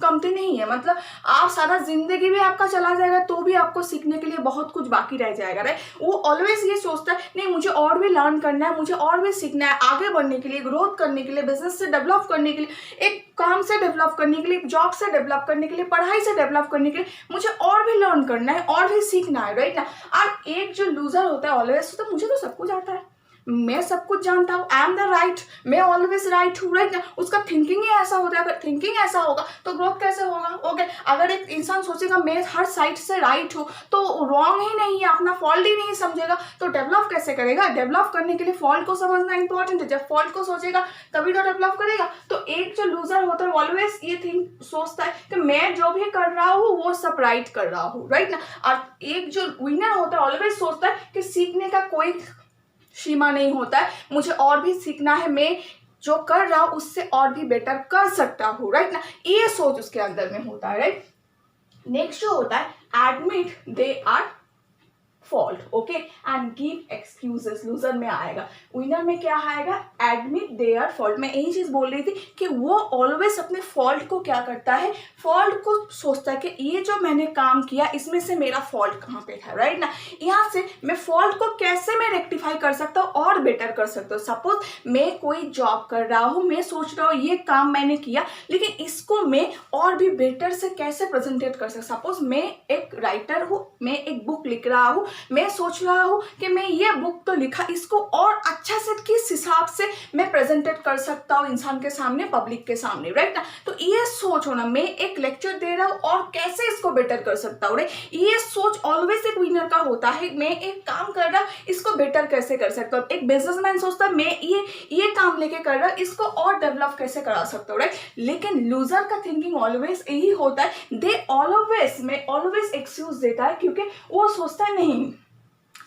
Speaker 1: कमती नहीं है, मतलब आप सारा जिंदगी भी आपका चला जाएगा तो भी आपको सीखने के लिए बहुत कुछ बाकी रह जाएगा, राइट। वो ऑलवेज ये सोचता है नहीं मुझे और भी लर्न करना है, मुझे और भी सीखना है, आगे बढ़ने के लिए, ग्रोथ करने के लिए, बिजनेस से डेवलप करने के लिए, एक काम से डेवलप करने के लिए, जॉब से डेवलप करने के लिए, पढ़ाई से डेवलप करने के लिए मुझे और भी लर्न करना है, और भी सीखना है, राइट ना। और एक जो लूजर होता है ऑलवेज तो मुझे तो सब कुछ आता है, मैं सब कुछ जानता हूँ, आई एम द राइट, मैं ऑलवेज राइट हूँ, राइट ना। उसका थिंकिंग ही ऐसा होता है, अगर थिंकिंग ऐसा होगा तो ग्रोथ कैसे होगा। ओके, अगर एक इंसान सोचेगा मैं हर साइड से राइट हूँ तो रॉन्ग ही नहीं है, अपना फॉल्ट ही नहीं समझेगा, तो डेवलप कैसे करेगा। डेवलप करने के लिए फॉल्ट को समझना इंपॉर्टेंट है, जब फॉल्ट को सोचेगा तभी तो डेवलप करेगा। तो एक जो लूजर होता है ऑलवेज ये थिंक सोचता है कि मैं जो भी कर रहा हूँ वो सब राइट कर रहा हूँ, राइट ना। और एक जो विनर होता है ऑलवेज सोचता है कि सीखने का कोई सीमा नहीं होता है, मुझे और भी सीखना है, मैं जो कर रहा हूं उससे और भी बेटर कर सकता हूँ, राइट ना। ये सोच उसके अंदर में होता है, राइट। नेक्स्ट जो होता है admit they are fault, okay, and give excuses. Loser में आएगा, विनर में क्या आएगा, एडमिट देयर फॉल्ट। मैं यही चीज बोल रही थी कि वो ऑलवेज अपने फॉल्ट को क्या करता है, फॉल्ट को सोचता है कि ये जो मैंने काम किया इसमें से मेरा फॉल्ट कहाँ पे था, राइट ना। यहाँ से मैं फॉल्ट को कैसे मैं रेक्टिफाई कर सकता हूँ और बेटर कर सकता हूँ। सपोज मैं कोई जॉब कर रहा हूँ, मैं सोच रहा हूँ ये काम मैंने किया, लेकिन इसको मैं और भी बेटर से कैसे प्रेजेंटेट कर सकता। सपोज मैं एक राइटर हूँ, मैं एक बुक लिख रहा हूँ, मैं सोच रहा हूँ कि मैं ये बुक तो लिखा, इसको और अच्छा से किस हिसाब से मैं प्रेजेंटेट कर सकता हूँ इंसान के सामने, पब्लिक के सामने, राइट ना। तो ये सोच हो ना, मैं एक लेक्चर दे रहा हूँ और कैसे इसको बेटर कर सकता हूँ, ये सोच ऑलवेज एक विनर का होता है। मैं एक काम कर रहा, इसको बेटर कैसे कर सकता हूँ। एक बिजनेसमैन सोचता है मैं ये काम लेके कर रहा, इसको और डेवलप कैसे करा सकता हूँ, राइट। लेकिन लूजर का थिंकिंग ऑलवेज यही होता है, मैं ऑलवेज एक्सक्यूज देता है, क्योंकि वो सोचता है नहीं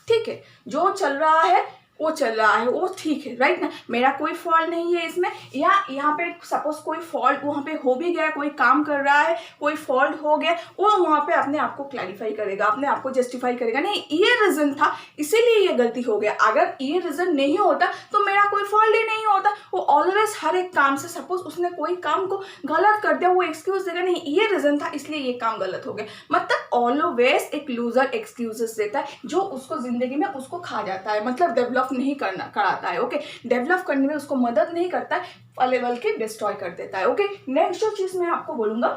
Speaker 1: ठीक है जो चल रहा है वो चल रहा है, वो ठीक है, राइट ना, मेरा कोई फॉल्ट नहीं है इसमें। या यहाँ पे सपोज कोई फॉल्ट वहाँ पे हो भी गया, कोई काम कर रहा है, कोई फॉल्ट हो गया, वो वहाँ पे अपने आप को क्लैरिफाई करेगा, अपने आप को जस्टिफाई करेगा, नहीं ये रीजन था इसीलिए ये गलती हो गया, अगर ये रीजन नहीं होता तो मेरा कोई फॉल्ट ही नहीं होता। वो ऑलवेज हर एक काम से, सपोज उसने कोई काम को गलत कर दिया, वो एक्सक्यूज देगा, नहीं ये रीजन था इसलिए ये काम गलत हो गया। मतलब ऑलवेज एक लूजर एक्सक्यूजेस देता है जो उसको जिंदगी में उसको खा जाता है, मतलब डेवलप नहीं कराता है, ओके, डेवलप करने में उसको मदद नहीं करता है, पले बल्कि डिस्ट्रॉय कर देता है, ओके। नेक्स्ट जो चीज मैं आपको बोलूंगा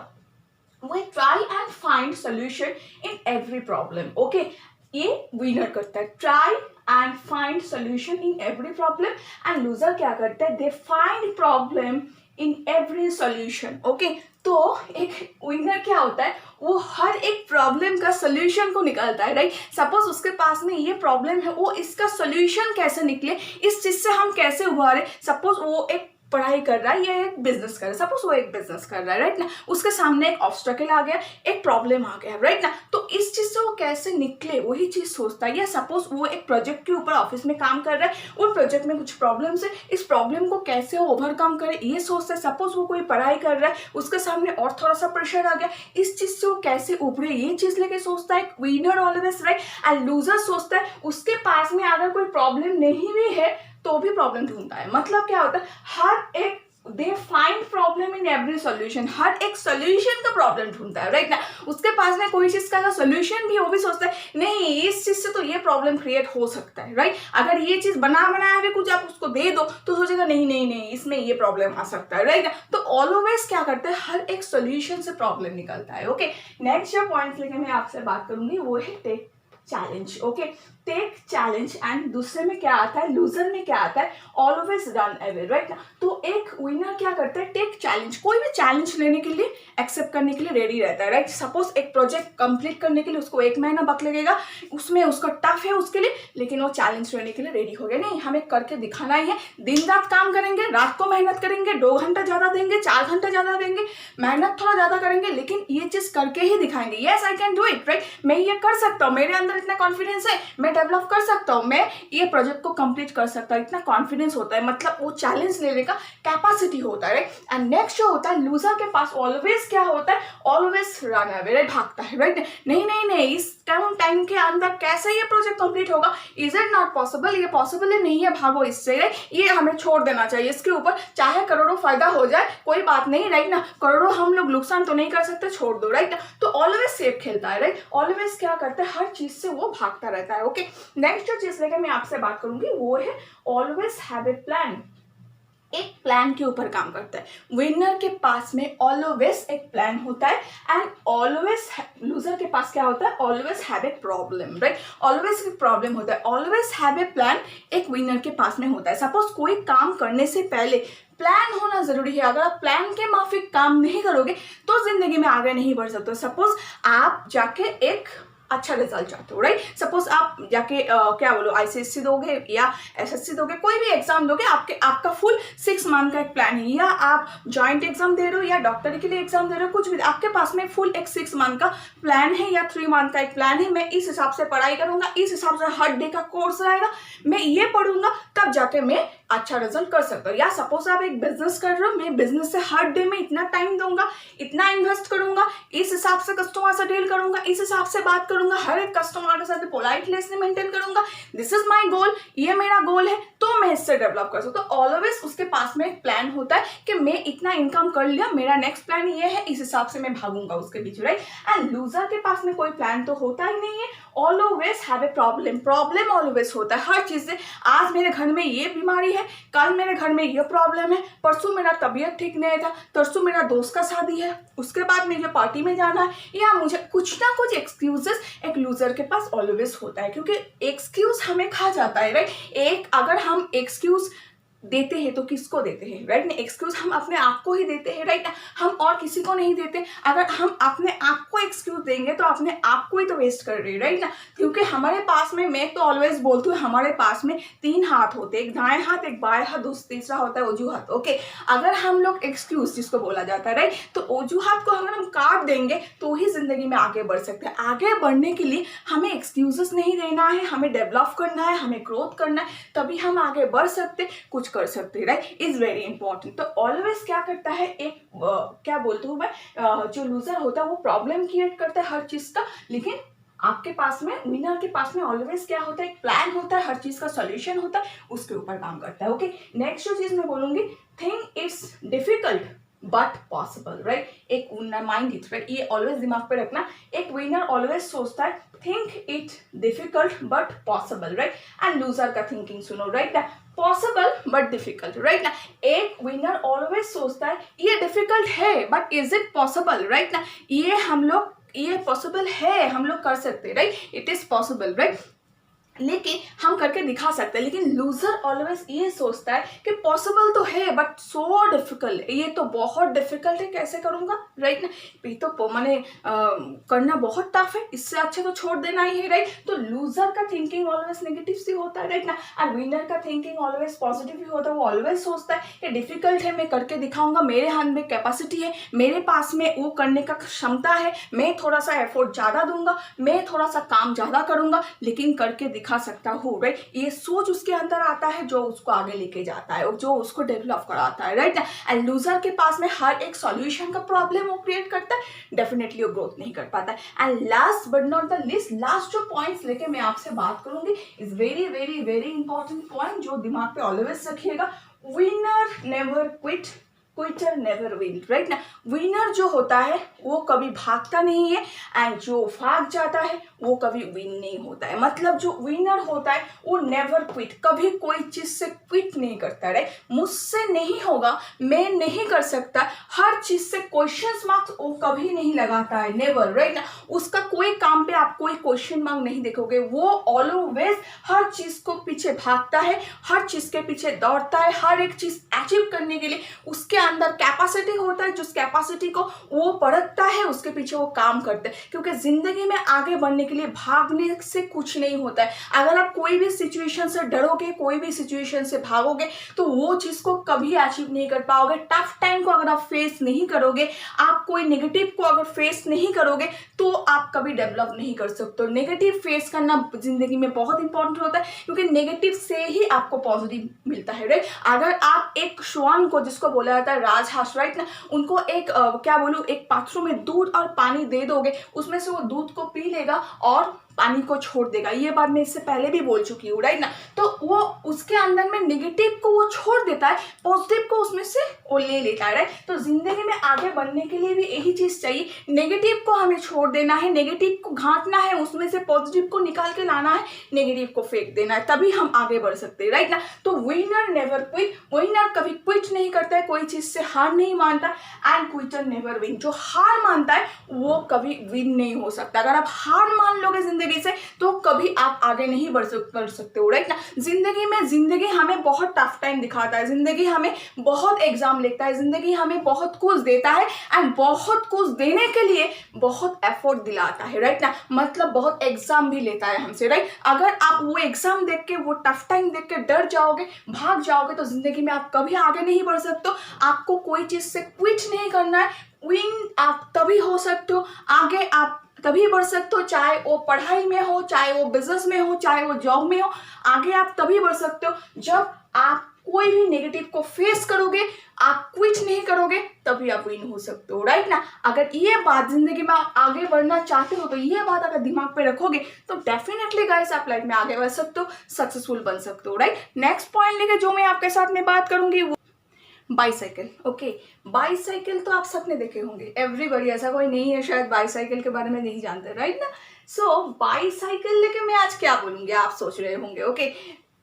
Speaker 1: वो try and find solution in every problem, okay. ये विनर करता है, try and find solution in every problem, and loser क्या करता है, दे find problem in every solution, okay. तो एक विनर क्या होता है, वो हर एक प्रॉब्लम का सोल्यूशन को निकालता है, राइट। सपोज उसके पास में ये प्रॉब्लम है, वो इसका सोल्यूशन कैसे निकले, इस चीज से हम कैसे उभारे। सपोज वो एक पढ़ाई कर रहा है या एक बिजनेस कर रहा है, सपोज वो एक बिजनेस कर रहा है, राइट ना, उसके सामने एक ऑब्स्टेकल आ गया, एक प्रॉब्लम आ गया, राइट ना, तो इस चीज से वो कैसे निकले वही चीज सोचता है। या सपोज वो एक प्रोजेक्ट के ऊपर ऑफिस में काम कर रहा है, वो प्रोजेक्ट में कुछ प्रॉब्लम्स है, इस प्रॉब्लम को कैसे वो ओवरकम करे ये सोचता है। सपोज वो कोई पढ़ाई कर रहा है, उसके सामने और थोड़ा सा प्रेशर आ गया, इस चीज से वो कैसे उभरे ये चीज लेके सोचता है winner always, right. And loser सोचता है उसके पास में अगर कोई प्रॉब्लम नहीं भी है तो भी प्रॉब्लम ढूंढता है। मतलब क्या होता है, हर एक they find problem in every solution, हर एक सोल्यूशन का प्रॉब्लम ढूंढता है, राइट ना। उसके पास में कोई चीज का सोल्यूशन भी है, वो भी सोचता है नहीं इस चीज से तो ये प्रॉब्लम क्रिएट हो सकता है, राइट। अगर ये चीज बनाया भी कुछ आप उसको दे दो तो सोचेगा नहीं इसमें ये प्रॉब्लम आ सकता है, राइट। तो ऑलवेज क्या करता है, हर एक सोल्यूशन से प्रॉब्लम निकलता है, ओके। नेक्स्ट जो पॉइंट लेके मैं आपसे बात करूंगी वो है take challenge, okay. Take challenge, and दूसरे में क्या आता है, लूजर में क्या आता है, ऑलवेज रन अवे, राइट ना। तो एक विनर क्या करता है, टेक चैलेंज, कोई भी चैलेंज लेने के लिए, एक्सेप्ट करने के लिए रेडी रहता है, राइट। सपोज एक प्रोजेक्ट कंप्लीट करने के लिए उसको 1 महीना वक्त लगेगा, उसमें उसका टफ है उसके लिए, लेकिन वो चैलेंज लेने के लिए रेडी हो गया, नहीं हमें करके दिखाना ही है, दिन रात काम करेंगे, रात को मेहनत करेंगे, 2 घंटा ज्यादा देंगे, 4 घंटा ज्यादा देंगे, मेहनत थोड़ा ज्यादा करेंगे, लेकिन ये चीज करके ही दिखाएंगे, yes I can do it, right. मैं ये कर सकता हूँ, मेरे अंदर इतना कॉन्फिडेंस है, मैं डेवलप कर सकता हूँ, मैं ये प्रोजेक्ट को कंप्लीट कर सकता हूँ, इतना कॉन्फिडेंस होता है, मतलब वो चैलेंज लेने का कैपेसिटी होता है, राइट। एंड नेक्स्ट जो होता है, लूजर के पास ऑलवेज क्या होता है, ऑलवेज रन अवे, राइट, भागता है, राइट। नहीं इस टाइम के अंदर कैसे ये प्रोजेक्ट कंप्लीट होगा, इज इट नॉट पॉसिबल, ये पॉसिबल ही नहीं है, भागो इससे, राइट। ये हमें छोड़ देना चाहिए, इसके ऊपर चाहे करोड़ों फायदा हो जाए कोई बात नहीं, राइट ना, करोड़ों हम लोग नुकसान तो नहीं कर सकते, छोड़ दो, राइट। तो ऑलवेज सेफ खेलता है, राइट, ऑलवेज क्या करता है, हर चीज से वो भागता रहता है, ओके। नेक्स्ट जो चीज लेकर मैं आपसे बात करूंगी वो है ऑलवेज हैव ए प्लान, एक प्लान के ऊपर काम करता है। विनर के पास में ऑलवेज एक प्लान होता है, एंड ऑलवेज लूजर के पास क्या होता है, always have a problem, right. Always एक प्रॉब्लम होता है, ऑलवेज हैव ए प्लान एक विनर के पास में होता है। सपोज कोई काम करने से पहले प्लान होना जरूरी है, अगर आप प्लान के माफिक काम नहीं करोगे तो जिंदगी में आगे नहीं बढ़ सकते। सपोज आप जाके एक अच्छा रिजल्ट चाहते हो, राइट। सपोज आप जाके क्या बोलो ICSE दोगे या SSC दोगे, कोई भी एग्जाम दोगे, आपका फुल 6 मंथ का एक प्लान है, या आप जॉइंट एग्जाम दे रहे हो या डॉक्टरी के लिए एग्जाम दे रहे हो, कुछ भी आपके पास में फुल एक 6 मंथ का प्लान है या 3 मंथ का एक प्लान है। मैं इस हिसाब से पढ़ाई करूंगा, इस हिसाब से हर डे का कोर्स रहेगा, मैं ये पढ़ूंगा, तब जाके मैं अच्छा रिजल्ट कर सकता हूँ। या सपोज आप एक बिजनेस कर रहे हो, मैं बिजनेस से हर डे में इतना टाइम दूंगा, इतना इन्वेस्ट करूंगा, इस हिसाब से कस्टमर से डील करूंगा, इस हिसाब से बात करूंगा, करूंगा, हर एक कस्टमर के साथ पोलाइटनेस मेंटेन करूंगा, दिस इज माय गोल, ये मेरा गोल है, तो मैं इससे डेवलप कर सकता हूँ। तो ऑलवेज उसके पास में एक प्लान होता है कि मैं इतना इनकम कर लिया, मेरा नेक्स्ट प्लान ये है, इस हिसाब से मैं भागूंगा उसके पीछे, राइट। एंड लूजर के पास में कोई प्लान तो होता ही नहीं है, always have a problem always होता है हर चीज से। आज मेरे घर में ये बीमारी है, कल मेरे घर में ये प्रॉब्लम है, परसों मेरा तबीयत ठीक नहीं था, परसों मेरा दोस्त का शादी है, उसके बाद मुझे पार्टी में जाना है, या मुझे कुछ ना कुछ एक्सक्यूजेस एक लूजर के पास ऑलवेज होता है, क्योंकि एक्सक्यूज हमें खा जाता है, राइट। एक अगर हम एक्सक्यूज देते हैं तो किसको देते हैं, राइट ना। एक्सक्यूज हम अपने आप को ही देते हैं, राइट ना, हम और किसी को नहीं देते। अगर हम अपने आप को एक्सक्यूज देंगे तो अपने आप को ही तो वेस्ट कर रहे हैं, राइट ना। क्योंकि हमारे पास में, मैं तो ऑलवेज बोलती हूँ, हमारे पास में 3 हाथ होते हैं, एक दाएं हाथ, एक बाएं हाथ, तीसरा होता है वजूहात, ओके। अगर हम लोग एक्सक्यूज जिसको बोला जाता है, राइट, तो वजूहात को अगर हम काट देंगे तो ही जिंदगी में आगे बढ़ सकते हैं। आगे बढ़ने के लिए हमें एक्सक्यूजेस नहीं देना है, हमें डेवलप करना है, हमें ग्रोथ करना है, तभी हम आगे बढ़ सकते, कुछ कर सकते, राइट, इज वेरी इंपॉर्टेंट। तो ऑलवेज क्या करता है, एक क्या बोलती हूँ मैं, जो लूजर होता है वो प्रॉब्लम क्रिएट करता है हर चीज का, लेकिन आपके पास में, विनर के पास में ऑलवेज क्या होता है, एक प्लान होता है, हर चीज का सॉल्यूशन होता है, उसके ऊपर काम करता है, ओके। नेक्स्ट जो चीज मैं बोलूंगी, think it's difficult but possible, right. एक माइंड इट, राइट, ये ऑलवेज दिमाग पे रखना। एक विनर ऑलवेज सोचता है think it difficult but possible, right, and loser का थिंकिंग सुनो, राइट ना, पॉसिबल बट डिफिकल्ट, राइट ना। एक विनर ऑलवेज सोचता है ये डिफिकल्ट है but is it possible, right ना, ये पॉसिबल है, हम लोग कर सकते हैं, right, it is possible, right, लेकिन हम करके दिखा सकते हैं। लेकिन लूजर ऑलवेज ये सोचता है कि पॉसिबल तो है बट सो डिफिकल्ट, ये तो बहुत डिफिकल्ट है, कैसे करूंगा, राइट ना, ये तो मैंने करना बहुत टफ है, इससे अच्छा तो छोड़ देना ही है, राइट। तो लूजर का थिंकिंग ऑलवेज नेगेटिव सी होता है, राइट ना, और विनर का थिंकिंग ऑलवेज पॉजिटिव ही होता है। वो ऑलवेज सोचता है कि डिफिकल्ट है, मैं करके दिखाऊंगा, मेरे हाथ में कैपेसिटी है, मेरे पास में वो करने का क्षमता है, मैं थोड़ा सा एफर्ट ज्यादा दूंगा, मैं थोड़ा सा काम ज्यादा करूंगा, लेकिन करके दिखा सकता हूँ, राइट। ये सोच उसके अंदर आता है जो उसको आगे लेके जाता है, जो उसको डेवलप कराता है, राइट। एंड लूजर के पास में हर एक सॉल्यूशन का प्रॉब्लम वो क्रिएट करता है, डेफिनेटली वो ग्रोथ नहीं कर पाता है। And last but not the list, last जो पॉइंट्स लेके मैं आपसे बात करूंगी is very very very important point, जो दिमाग पे ऑलवेज रखिएगा। Winner never quit, Quetta never win, right ना। विनर जो होता है वो कभी भागता नहीं है, एंड जो भाग जाता है वो कभी विन नहीं होता है। मतलब जो विनर होता है वो नेवर क्विट, कभी कोई चीज से क्विट नहीं करता, राइट। मुझसे नहीं होगा, मैं नहीं कर सकता, हर चीज से क्वेश्चन मार्क्स वो कभी नहीं लगाता है, नेवर, राइट ना। उसका कोई काम पे आप कोई क्वेश्चन मार्क नहीं देखोगे, वो ऑलवेज हर चीज को पीछे भागता है, हर चीज के पीछे दौड़ता है, हर एक चीज अचीव करने के लिए उसके अंदर कैपेसिटी होता है, जिस कैपेसिटी को वो परखता है, उसके पीछे वो काम करता है। क्योंकि जिंदगी में आगे बढ़ने के लिए भागने से कुछ नहीं होता है। अगर आप कोई भी सिचुएशन से डरोगे, कोई भी सिचुएशन से भागोगे, तो वो चीज को कभी अचीव नहीं कर पाओगे। टफ टाइम को अगर आप फेस नहीं करोगे, आप कोई नेगेटिव को अगर फेस नहीं करोगे, तो आप कभी डेवलप नहीं कर सकते। नेगेटिव फेस करना जिंदगी में बहुत इंपॉर्टेंट होता है, क्योंकि नेगेटिव से ही आपको पॉजिटिव मिलता है, राइट। अगर आप एक श्वान को, जिसको बोला जाता है राजहंस, राइट ना, उनको एक क्या बोलूं, एक पात्रों में दूध और पानी दे दोगे, उसमें से वो दूध को पी लेगा और पानी को छोड़ देगा। ये बात मैं इससे पहले भी बोल चुकी हूँ, राइट ना। तो वो उसके अंदर में नेगेटिव को वो छोड़ देता है, पॉजिटिव को उसमें से वो ले लेता है, राइट। तो जिंदगी में आगे बढ़ने के लिए भी यही चीज चाहिए, नेगेटिव को हमें छोड़ देना है, नेगेटिव को घाटना है, उसमें से पॉजिटिव को निकाल के लाना है, नेगेटिव को फेंक देना है, तभी हम आगे बढ़ सकते हैं, राइट ना। तो विनर नेवर क्विट, विनर कभी क्विट नहीं करता है, कोई चीज से हार नहीं मानता, एंड क्विटर नेवर विन, जो हार मानता है वो कभी विन नहीं हो सकता। अगर आप हार मान लोगे जिंदगी से, तो कभी आप आगे नहीं बढ़ सकते हो, राइट ना। जिंदगी हमें बहुत टफ टाइम दिखाता है, जिंदगी हमें बहुत एग्जाम लेता है, जिंदगी हमें बहुत कुछ देता है, एंड बहुत कुछ देने के लिए बहुत एफर्ट दिलाता है, राइट ना। मतलब बहुत एग्जाम भी लेता है हमसे, राइट। अगर आप वो एग्जाम देख के, वो टफ टाइम देख के डर जाओगे, भाग जाओगे, तो जिंदगी में आप कभी आगे नहीं बढ़ सकते। आपको कोई चीज से क्विट नहीं करना है, विन आप तभी हो सकते हो, आगे आप तभी बढ़ सकते हो, चाहे वो पढ़ाई में हो, चाहे वो बिजनेस में हो, चाहे वो जॉब में हो, आगे आप तभी बढ़ सकते हो जब आप कोई भी नेगेटिव को फेस करोगे, आप क्विट नहीं करोगे, तभी आप विन हो सकते हो, राइट ना। अगर ये बात जिंदगी में आप आगे बढ़ना चाहते हो तो ये बात अगर दिमाग पे रखोगे तो डेफिनेटली गाइस आप लाइफ में आगे बढ़ सकते हो, सक्सेसफुल बन सकते हो, राइट। नेक्स्ट पॉइंट लेके जो मैं आपके साथ में बात करूंगी वो बाईसाइकिल। ओके, बाईसाइकिल तो आप सबने देखे होंगे, एवरीबॉडी, ऐसा कोई नहीं है शायद बाईसाइकिल के बारे में नहीं जानते, राइट ना। सो बाईसाइकिल लेके मैं आज क्या बोलूंगी आप सोच रहे होंगे। ओके,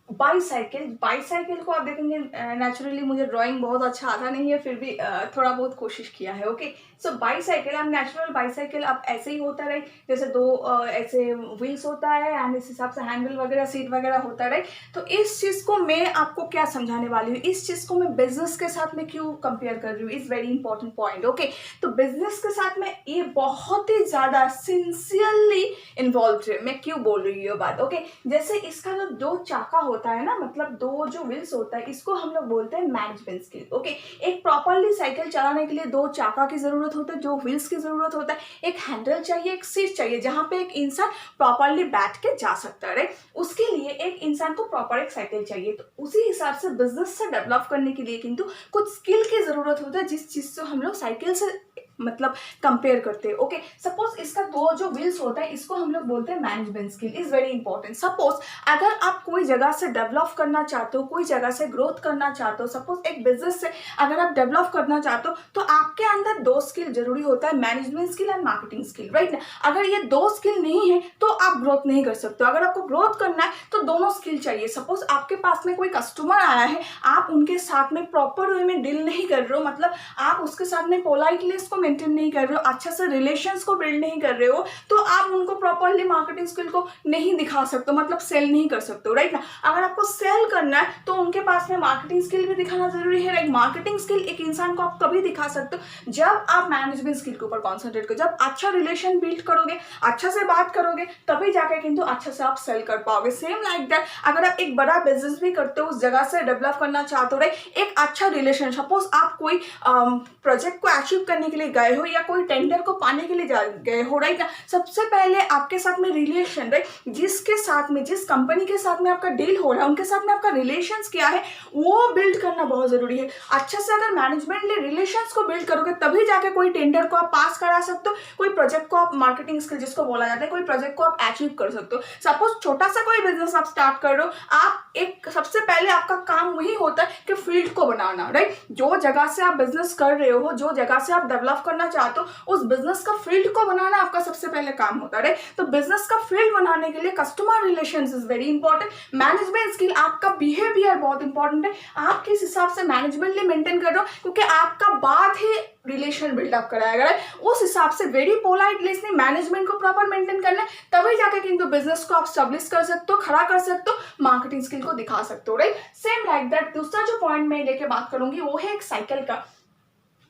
Speaker 1: बाईसाइकिल को आप देखेंगे, नेचुरली मुझे ड्राइंग बहुत अच्छा आता नहीं है, फिर भी थोड़ा बहुत कोशिश किया है। ओके, सो बाईसाइकिल, अब नेचुरल बाईसाइकिल अब ऐसे ही होता है, जैसे दो ऐसे व्हील्स होता है एंड इस हिसाब से हैंडल वगैरह सीट वगैरह होता है, राइट। तो इस चीज़ को मैं आपको क्या समझाने वाली हूँ, इस चीज़ को मैं बिजनेस के साथ में क्यों कंपेयर कर रही हूँ, is very important point. Okay, तो बिजनेस के साथ में ये बहुत ही ज़्यादा सिंसियरली इन्वॉल्व है। मैं क्यों बोल रही हूँ ये बात। ओके, जैसे इसका जो दो चाका होता है ना, मतलब दो जो व्हील्स होता है, इसको हम लोग बोलते हैं मैनेजमेंट स्किल। ओके, एक प्रॉपरली साइकिल चलाने के लिए दो चाका की जरूरत होता है, दो व्हील्स की जरूरत होता है, एक हैंडल चाहिए, एक सीट चाहिए जहां पे एक इंसान प्रॉपरली बैठ के जा सकता है, राइट। उसके लिए एक इंसान को प्रॉपर एक साइकिल चाहिए। तो उसी हिसाब से बिजनेस से डेवलप करने के लिए किंतु कुछ स्किल की जरूरत होता है, जिस चीज से हम लोग साइकिल से मतलब कंपेयर करते हैं। ओके, सपोज इसका दो जो व्हील्स होता है इसको हम लोग बोलते हैं management skill, is very important. Suppose अगर आप कोई जगह से डेवलप करना चाहते हो, कोई जगह से ग्रोथ करना चाहते हो, सपोज एक बिजनेस से अगर आप डेवलप करना चाहते हो तो आपके अंदर दो स्किल जरूरी होता है, management skill and marketing skill, right ना। अगर ये दो स्किल नहीं है तो आप ग्रोथ नहीं कर सकते हो। अगर आपको ग्रोथ करना है तो दोनों स्किल चाहिए। सपोज आपके पास में कोई कस्टमर आया है, आप उनके साथ में प्रॉपर वे में डील नहीं कर रहे हो, मतलब आप उसके साथ में पोलाइटनेस को मेंटेन नहीं कर रहे हो, अच्छा से रिलेशंस को बिल्ड नहीं कर रहे हो, तो आप उनको प्रॉपरली मार्केटिंग स्किल को नहीं दिखा सकते हो, मतलब सेल नहीं कर सकते हो, राइट ना। अगर आपको सेल करना है तो उनके पास में मार्केटिंग स्किल भी दिखाना जरूरी है, राइट। मार्केटिंग स्किल एक इंसान को आप कभी दिखा सकते हो जब आप मैनेजमेंट स्किल के ऊपर कॉन्सेंट्रेट करो, जब अच्छा रिलेशन बिल्ड करोगे, अच्छा से बात करोगे, तभी जाके किंतु अच्छा से आप सेल कर पाओगे। सेम लाइक दैट, अगर आप एक बड़ा बिजनेस भी करते हो, उस जगह से डेवलप करना चाहते हो, राइट, एक अच्छा रिलेशन, सपोज आप कोई प्रोजेक्ट को अचीव करने के लिए गए हो या कोई टेंडर को पाने के लिए गए हो, राइट ना। सबसे पहले आपके साथ में रिलेशन, राइट, जिसके साथ में, जिस कंपनी के साथ में आपका डील हो रहा है, उनके साथ में आपका रिलेशंस क्या है वो बिल्ड करना बहुत जरूरी है। अच्छा से अगर मैनेजमेंटली रिलेशंस को बिल्ड करोगे तभी जाके कोई टेंडर को आप पास करा सकते हो, कोई प्रोजेक्ट को आप, मार्केटिंग स्किल जिसको बोला जाता है, कोई प्रोजेक्ट को आप अचीव कर सकते हो। सपोज छोटा सा कोई बिजनेस आप स्टार्ट कर रहे हो, आप एक सबसे पहले आपका काम वही होता है कि फील्ड को बनाना, राइट। जो जगह से आप बिजनेस कर रहे हो, जो जगह से आप डेवलप करना चाहते हो, उस बिजनेस का फील्ड को बनाना आपका सबसे पहले काम होता है, राइट। तो बिजनेस का फील्ड बनाने के लिए customer relations is very important, management skill, आपका बिहेवियर बहुत इंपॉर्टेंट है, आप किस हिसाब से मैनेजमेंटली मेंटेन कर रहे हो, क्योंकि आपका बात ही रिलेशन बिल्डअप कराएगा, राइट। उस हिसाब से वेरी पोलाइटली मैनेजमेंट को प्रॉपर मेंटेन करना है, तभी जाके किंतु बिजनेस को आप स्टेब्लिश कर सकते हो, खड़ा कर सकते हो, मार्केटिंग स्किल को दिखा सकते हो, राइट। सेम लाइक दैट, दूसरा जो पॉइंट मैं लेके बात करूंगी वो है एक साइकिल का,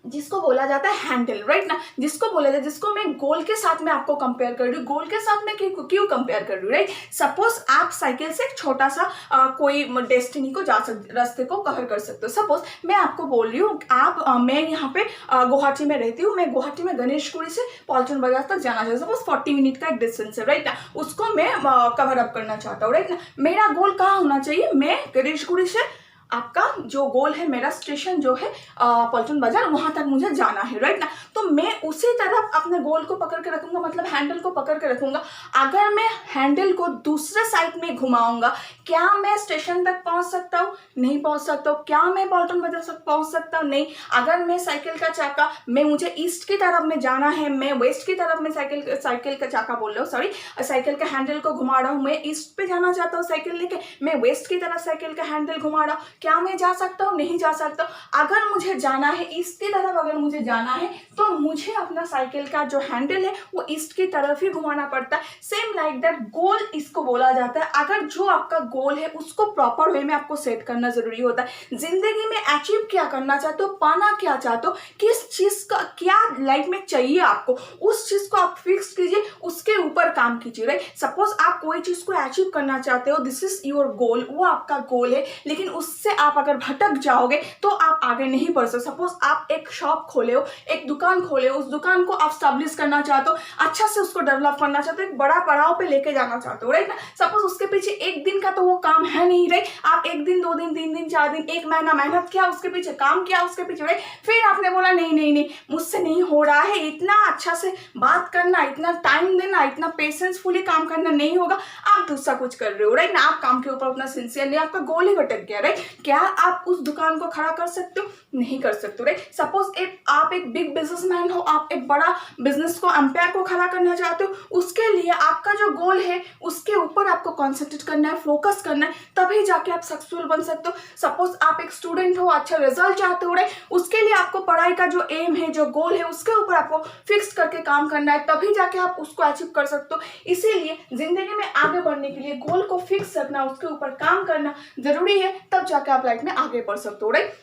Speaker 1: जिसको बोला जाता है हैंडल, राइट ना, जिसको बोला जाता है, जिसको मैं गोल के साथ में आपको कंपेयर कर रही हूँ। गोल के साथ में क्यों कंपेयर कर रही हूँ, राइट। सपोज आप साइकिल से एक छोटा सा कोई डेस्टिनी को जा सकते, रास्ते को कवर कर सकते हो। सपोज मैं आपको बोल रही हूँ, आप मैं यहाँ पे गुवाहाटी में रहती हूँ, मैं गुवाहाटी में गणेशपुरी से पॉल्टन बाजार तक जाना चाहती हूँ, सपोज 40 मिनट का एक डिस्टेंस है, राइट ना, उसको मैं कवर अप करना चाहता हूँ, राइट ना। मेरा गोल कहाँ होना चाहिए, मैं गणेशपुरी से, आपका जो गोल है, मेरा स्टेशन जो है पॉल्टन बाजार, वहां तक मुझे जाना है, राइट ना। तो मैं उसी तरफ अपने गोल को पकड़ के रखूंगा, मतलब हैंडल को पकड़ के रखूंगा। अगर मैं हैंडल को दूसरे साइड में घुमाऊंगा, क्या मैं स्टेशन तक पहुंच सकता हूँ, नहीं पहुंच सकता हूँ। क्या मैं पॉल्टन बाजार तक पहुंच सकता हूँ, नहीं। अगर मैं साइकिल का चाका, मैं मुझे ईस्ट की तरफ में जाना है, मैं वेस्ट की तरफ में साइकिल का चाका बोल रहा हूँ, सॉरी, साइकिल का हैंडल को घुमा रहा हूँ, मैं ईस्ट पे जाना चाहता हूँ साइकिल लेके, मैं वेस्ट की तरफ साइकिल का हैंडल घुमा रहा हूँ, क्या मैं जा सकता हूँ, नहीं जा सकता। अगर मुझे जाना है ईस्ट की तरफ, अगर मुझे जाना है तो मुझे अपना साइकिल का जो हैंडल है वो ईस्ट की तरफ ही घुमाना पड़ता है। सेम लाइक दैट, गोल इसको बोला जाता है। अगर जो आपका गोल है उसको प्रॉपर वे में आपको सेट करना जरूरी होता है। जिंदगी में अचीव क्या करना चाहते हो, पाना क्या चाहते हो, किस चीज का क्या लाइफ में चाहिए आपको, उस चीज को आप फिक्स कीजिए, उसके ऊपर काम कीजिए, राइट। सपोज आप कोई चीज को अचीव करना चाहते हो, दिस इज योर गोल, वो आपका गोल है, लेकिन उससे इससे आप अगर भटक जाओगे तो आप आगे नहीं बढ़ सकते। सपोज आप एक शॉप खोले हो, एक दुकान खोले हो, उस दुकान को आप स्टैब्लिश करना चाहते हो, अच्छा से उसको डेवलप करना चाहते हो, एक बड़ा पड़ाव पे लेके जाना चाहते हो, राइट ना। सपोज उसके पीछे एक दिन का तो वो काम है नहीं, राइट। आप एक दिन, 2 दिन, 3 दिन, 4 दिन, 1 महीना मेहनत किया, उसके पीछे काम किया, उसके पीछे, राइट। फिर आपने बोला नहीं नहीं नहीं मुझसे नहीं हो रहा है, इतना अच्छा से बात करना, इतना टाइम देना, इतना पेशेंसफुली काम करना नहीं होगा, आप दूसरा कुछ कर रहे हो, राइट ना। आप काम के ऊपर उतना सिंसियर नहीं, आपका गोल ही भटक गया, राइट। क्या आप उस दुकान को खड़ा कर सकते हो? नहीं कर सकते, राइट। सपोज आप एक बिग बिजनेसमैन हो, आप एक बड़ा बिजनेस को, एम्पायर को खड़ा करना चाहते हो, उसके लिए आपका जो गोल है उसके ऊपर आपको कॉन्सेंट्रेट करना है, फोकस करना है, तभी जाके आप सक्सेसफुल बन सकते हो। सपोज आप एक स्टूडेंट हो, अच्छा रिजल्ट चाहते हो, राइट, उसके लिए आपको पढ़ाई का जो एम है, जो गोल है, उसके ऊपर आपको फिक्स करके काम करना है, तभी जाके आप उसको अचीव कर सकते हो। इसीलिए जिंदगी में आगे बढ़ने के लिए गोल को फिक्स रखना, उसके ऊपर काम करना जरूरी है, तब जाके आप लाइफ में आगे बढ़ सकते हो, राइट।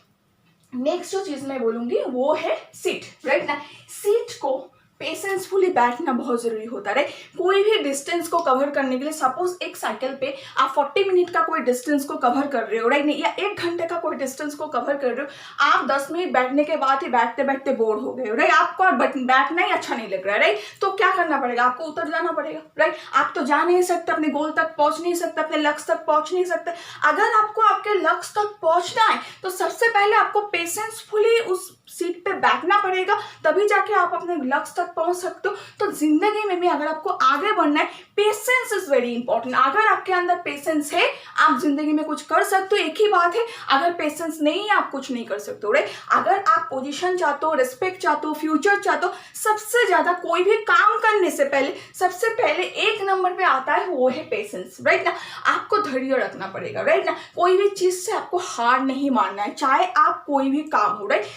Speaker 1: नेक्स्ट जो चीज मैं बोलूंगी वो है सीट, राइट ना। सीट को पेशेंसफुली बैठना बहुत जरूरी होता है, कोई भी डिस्टेंस को कवर करने के लिए। सपोज एक साइकिल पे आप 40 मिनट का कोई डिस्टेंस को कवर कर रहे हो, राइट नहीं, या 1 घंटे का कोई डिस्टेंस को कवर कर रहे हो, आप 10 मिनट बैठने के बाद ही बैठते बैठते बोर हो गए हो, राइट। आपको बैठना ही अच्छा नहीं लग रहा है, राइट। तो क्या करना पड़ेगा? आपको उतर जाना पड़ेगा, राइट। आप तो जा नहीं सकते, अपने गोल तक पहुंच नहीं सकते, अपने लक्ष्य तक पहुंच नहीं सकते। अगर आपको आपके लक्ष्य तक पहुंचना है तो सबसे पहले आपको पेशेंसफुली उस सीट पे बैठना पड़ेगा, तभी जाके आप अपने लक्ष्य तक पहुंच सकते हो। तो जिंदगी में भी अगर आपको आगे बढ़ना है, पेशेंस इज वेरी इंपॉर्टेंट। अगर आपके अंदर पेशेंस है, आप जिंदगी में कुछ कर सकते हो। एक ही बात है, अगर पेशेंस नहीं है, आप कुछ नहीं कर सकते हो, राइट। अगर आप पोजीशन चाहते हो, रिस्पेक्ट चाहते हो, फ्यूचर चाहते हो, सबसे ज्यादा कोई भी काम करने से पहले सबसे पहले 1 नंबर पे आता है वो है पेशेंस, राइट ना। आपको धैर्य रखना पड़ेगा, राइट ना। कोई भी चीज से आपको हार नहीं मानना है, चाहे आप कोई भी काम हो, राइट।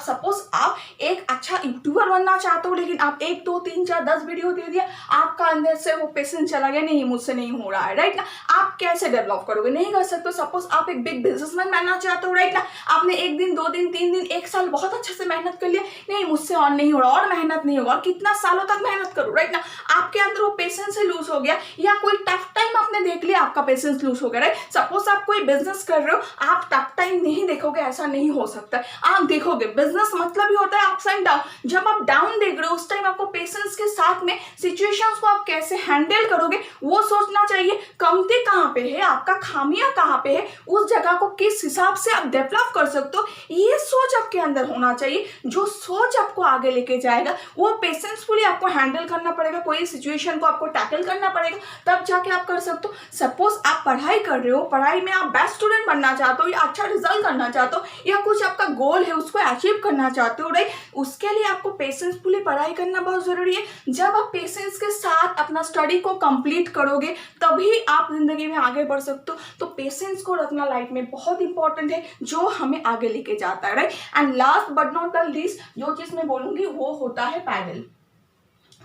Speaker 1: सपोज आप एक अच्छा यूट्यूबर बनना चाहते हो, लेकिन आप 1, 2, 3, 4, 10 वीडियो दे दिया, आपका अंदर से वो पेशेंस चला गया, नहीं मुझसे नहीं हो रहा है, राइट ना। आप कैसे डेवलप करोगे? नहीं कर सकते। सपोज आप एक बिग बिजनेसमैन बनना चाहते हो, राइट ना। आपने 1 दिन, 2 दिन, 3 दिन, 1 साल बहुत अच्छे से मेहनत कर लिया, नहीं मुझसे और नहीं हो रहा, और मेहनत नहीं होगा, और कितना सालों तक मेहनत करो, राइट ना। आपके अंदर वो पेशेंस से लूज हो गया, या कोई टफ टाइम आपने देख लिया, आपका पेशेंस लूज हो गया, राइट। सपोज आप कोई बिजनेस कर रहे हो, आप टफ टाइम नहीं देखोगे, ऐसा नहीं हो सकता। आप देखोगे, बिजनेस मतलब ही होता है अप्स एंड डाउन। जब आप डाउन देख रहे हो, उस टाइम आपको पेशेंस के साथ में सिचुएशंस को आप कैसे हैंडल करोगे वो सोचना चाहिए। कमती कहाँ पे है, आपका खामियां कहाँ पे है, उस जगह को किस हिसाब से आप डेवलप कर सकते हो, ये सोच आपके अंदर होना चाहिए। जो सोच आपको आगे लेके जाएगा, वो पेशेंसफुली आपको हैंडल करना पड़ेगा, कोई सिचुएशन को आपको टैकल करना पड़ेगा, तब जाके आप कर सकते हो। सपोज आप पढ़ाई कर रहे हो, पढ़ाई में आप बेस्ट स्टूडेंट बनना चाहते हो, या अच्छा रिजल्ट करना चाहते हो, या कुछ आपका गोल है उसको अचीव करना चाहते हो, राइट। उसके लिए आपको पेशेंसफुली पढ़ाई करना बहुत जरूरी है। जब आप पेशेंस के साथ अपना स्टडी को कंप्लीट करोगे, तभी आप जिंदगी में आगे बढ़ सकते हो। तो पेशेंस को रखना लाइफ में बहुत इंपॉर्टेंट है, जो हमें आगे लेके जाता है, right. And last but not the least जो चीज मैं बोलूंगी वो होता है पैडल।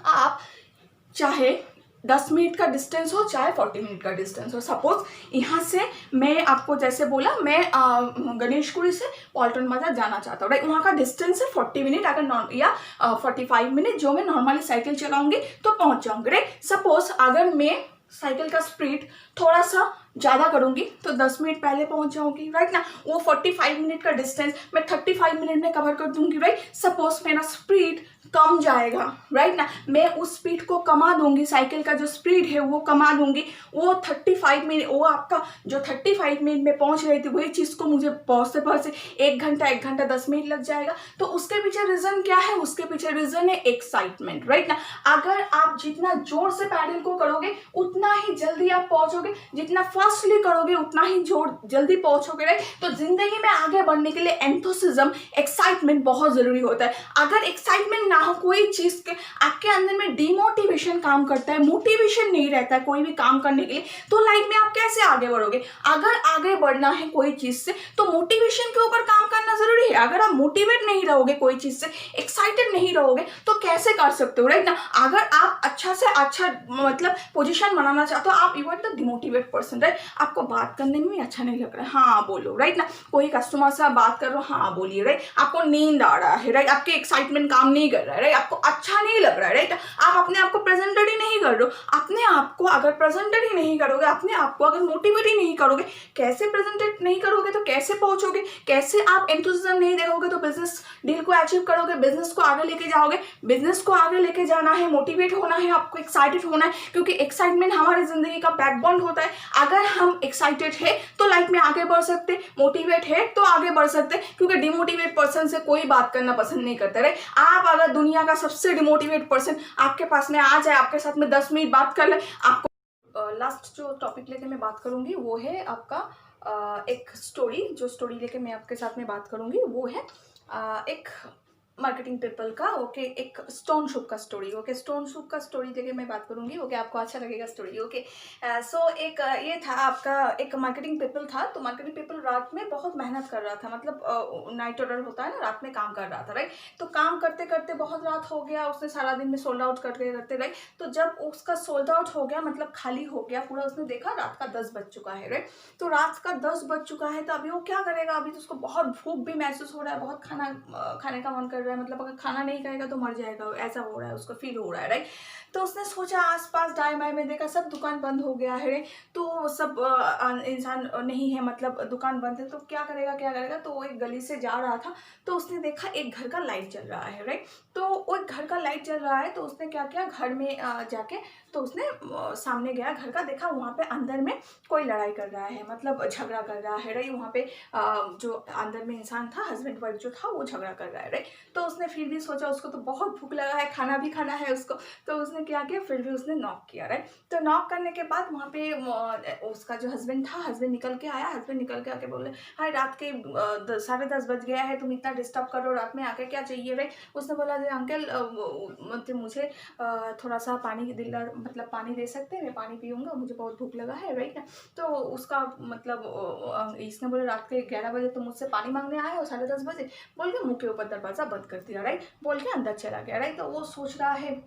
Speaker 1: आप चाहे 10 मिनट का डिस्टेंस हो, चाहे 40 मिनट का डिस्टेंस हो। सपोज यहाँ से मैं आपको जैसे बोला, मैं गणेशपुरी से पॉल्टन बाजार जाना चाहता हूँ, राइट। वहाँ का डिस्टेंस है 40 मिनट, अगर या 45 मिनट जो मैं नॉर्मली साइकिल चलाऊंगी तो पहुँच जाऊंगी, राइट। सपोज अगर मैं साइकिल का स्पीड थोड़ा सा ज़्यादा करूंगी तो 10 मिनट पहले पहुंच जाऊंगी, राइट ना। वो 45 मिनट का डिस्टेंस मैं 35 मिनट में कवर कर दूंगी, राइट। सपोज मेरा स्पीड कम जाएगा, राइट ना, मैं उस स्पीड को कमा दूंगी, साइकिल का जो स्पीड है वो कमा दूंगी। वो 35 मिनट, वो आपका जो 35 मिनट में पहुंच रही थी, वही चीज़ को मुझे पहुंचते पहुंचते 1 घंटा 10 मिनट लग जाएगा। तो उसके पीछे रीज़न क्या है? उसके पीछे रीज़न है एक्साइटमेंट, राइट ना। अगर आप जितना जोर से पैडल को करोगे उतना ही जल्दी आप पहुंचोगे, जितना फास्टली करोगे उतना ही जल्दी पहुंचोगे, राइट। तो जिंदगी में आगे बढ़ने के लिए एंथुसिज्म, एक्साइटमेंट बहुत जरूरी होता है। अगर एक्साइटमेंट ना हो कोई चीज के, आपके अंदर में डिमोटिवेशन काम करता है, मोटिवेशन नहीं रहता है कोई भी काम करने के लिए, तो लाइफ में आप कैसे आगे बढ़ोगे? अगर आगे बढ़ना है कोई चीज से तो मोटिवेशन के ऊपर काम करना जरूरी है। अगर आप मोटिवेट नहीं रहोगे कोई चीज से, एक्साइटेड नहीं रहोगे, तो कैसे कर सकते हो, राइट ना। अगर आप अच्छा से अच्छा मतलब पोजीशन बनाना चाहते हो, आप you are the demotivate person, right. Right. आपको बात करने में भी अच्छा नहीं लग रहा है, हाँ बोलो, राइट ना। कोई कस्टमर से आप बात कर रहे हो, हाँ बोलिए, राइट। आपको नींद आ रहा है, राइट, आपके एक्साइटमेंट काम नहीं कर रहा है, राइट, आपको अच्छा नहीं लग रहा है, राइट, आप अपने आप को प्रेजेंटेड ही नहीं कर रहे हो। अपने आप को अगर प्रेजेंटेड ही नहीं करोगे, अपने आप को अगर मोटिवेट ही नहीं करोगे, कैसे प्रेजेंटेड नहीं करोगे तो कैसे पहुंचोगे, कैसे आप एंथुसिज्म नहीं देखोगे तो बिजनेस डील को अचीव करोगे, बिजनेस को आगे लेके जाओगे। बिजनेस को आगे लेके जाना है, मोटिवेट होना है, आपको एक्साइटेड होना है, क्योंकि एक्साइटमेंट हमारी जिंदगी का बैकबोन होता है। अगर हम एक्साइटेड है तो लाइफ में आगे बढ़ सकते, मोटिवेट है तो आगे बढ़ सकते, क्योंकि डिमोटिवेट पर्सन से कोई बात करना पसंद नहीं करते, राइट। आप अगर दुनिया का सबसे डिमोटिवेट पर्सन आपके पास में आ जाए, आपके साथ में 10 मिनट बात कर ले, आपको लास्ट जो टॉपिक लेके मैं बात करूंगी वो है आपका एक स्टोरी। जो स्टोरी लेके मैं आपके साथ में बात करूंगी वो है एक मार्केटिंग पीपल का, ओके, एक स्टोन सूप का स्टोरी, ओके। स्टोन सूप का स्टोरी लेके मैं बात करूंगी, ओके, आपको अच्छा लगेगा स्टोरी, ओके। सो एक ये था आपका एक मार्केटिंग पीपल था। तो मार्केटिंग पीपल रात में बहुत मेहनत कर रहा था, मतलब नाइट ऑर्डर होता है ना, रात में काम कर रहा था, राइट। तो काम करते करते बहुत रात हो गया, उसने सारा दिन में सोल्ड आउट करते करते, राइट। तो जब उसका सोल्ड आउट हो गया, मतलब खाली हो गया पूरा, उसने देखा रात का 10 बज चुका है, राइट। तो रात का 10 बज चुका है, तो अभी वो क्या करेगा, अभी तो उसको बहुत भूख भी महसूस हो रहा है, बहुत खाने का मन कर रहा है, मतलब अगर खाना नहीं खाएगा तो मर जाएगा, ऐसा हो रहा है, उसको फील हो रहा है, राइट। तो उसने सोचा, आसपास दाएं बाएं में देखा, सब दुकान बंद हो गया है, तो सब इंसान नहीं है, मतलब दुकान बंद है, तो क्या करेगा क्या करेगा। तो वो एक गली से जा रहा था, तो उसने देखा एक घर का लाइट जल रहा है, राइट। तो वो एक घर का लाइट जल रहा है, तो उसने क्या किया, घर में जाके तो उसने सामने गया घर का, देखा वहाँ पे अंदर में कोई लड़ाई कर रहा है, मतलब झगड़ा कर रहा है, राइट। वहाँ पे जो अंदर में इंसान था, हस्बैंड वाइफ जो था, वो झगड़ा कर रहा है, राइट। तो उसने फिर भी सोचा, उसको तो बहुत भूख लगा है, खाना भी खाना है उसको, तो उसने क्या किया, फिर भी उसने नॉक किया, राइट। तो नॉक करने के बाद वहाँ पे उसका जो हस्बैंड था, हस्बैंड निकल के आया, हस्बैंड निकल के आके बोले, हाय रात के 10:30 बज गया है, तुम इतना डिस्टर्ब कर रहे हो रात में आके, क्या चाहिए, राइट। उसने बोला, अंकल मतलब मुझे थोड़ा सा पानी दिला, मतलब पानी दे सकते हैं, मैं पानी पीऊँगा, मुझे बहुत भूख लगा है, राइट। तो उसका मतलब इसने बोले, रात के 11 बजे तुम मुझसे पानी मांगने आए हो, 10:30 बजे, बोल के मुँह के ऊपर दरवाजा बंद कर दिया, राइट। बोल के अंदर चला गया, राइट। तो वो सोच रहा है,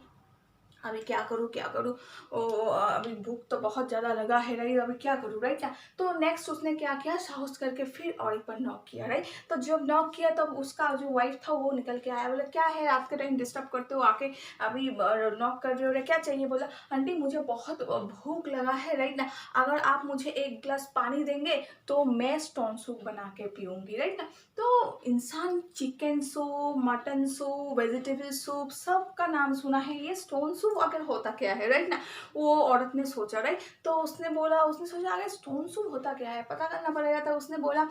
Speaker 1: अभी क्या करूँ क्या करूँ, अभी भूख तो बहुत ज़्यादा लगा है, राइट, अभी क्या करूँ, राइट। तो नेक्स्ट उसने क्या किया, साहस करके फिर और एक बार नॉक किया, राइट। तो जब नॉक किया तब उसका जो वाइफ था वो निकल के आया, बोला, क्या है रात के टाइम डिस्टर्ब करते हो आके, अभी नॉक कर रहे हो, क्या चाहिए। बोला, आंटी मुझे बहुत भूख लगा है, राइट ना, अगर आप मुझे एक गिलास पानी देंगे तो मैं स्टोन सूप बना के पीऊँगी, राइट ना। तो इंसान chicken soup, mutton soup, vegetable soup, सब का नाम सुना है, ये स्टोन सूप अगर होता क्या है, राइट ना। वो औरत ने सोचा, राइट। तो उसने बोला, उसने सोचा अगर स्टोन सूप होता क्या है, पता करना पड़ेगा। तो उसने बोला,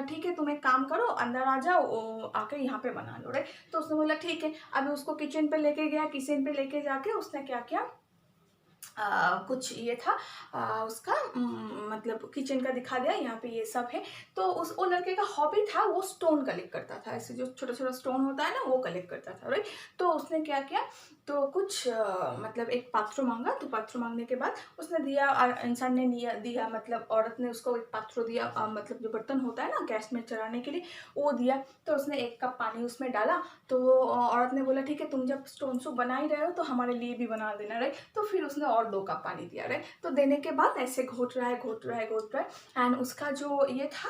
Speaker 1: ठीक है तुम एक काम करो, अंदर आ जाओ, आके यहाँ पे बना लो, राइट। तो उसने बोला ठीक है। अभी उसको किचन पे लेके गया, किचन पे लेके जाके उसने क्या किया, कुछ ये था उसका मतलब किचन का दिखा दिया, यहाँ पे ये सब है। तो वो लड़के का हॉबी था, वो स्टोन कलेक्ट करता था, ऐसे जो छोटा छोटा स्टोन होता है ना, वो कलेक्ट करता था, राइट। तो उसने क्या किया, तो कुछ मतलब एक पात्र मांगा। तो पात्र मांगने के बाद उसने दिया, इंसान ने दिया, मतलब औरत ने उसको एक पात्र दिया, मतलब जो बर्तन होता है ना गैस में चढ़ाने के लिए, वो दिया। तो उसने 1 कप पानी उसमें डाला। तो औरत ने बोला, ठीक है तुम जब स्टोन सूप बना ही रहे हो तो हमारे लिए भी बना देना, राइट। तो फिर उसने और 2 कप पानी दिया, राइट। तो देने के बाद ऐसे घोट रहा है एंड उसका जो ये था,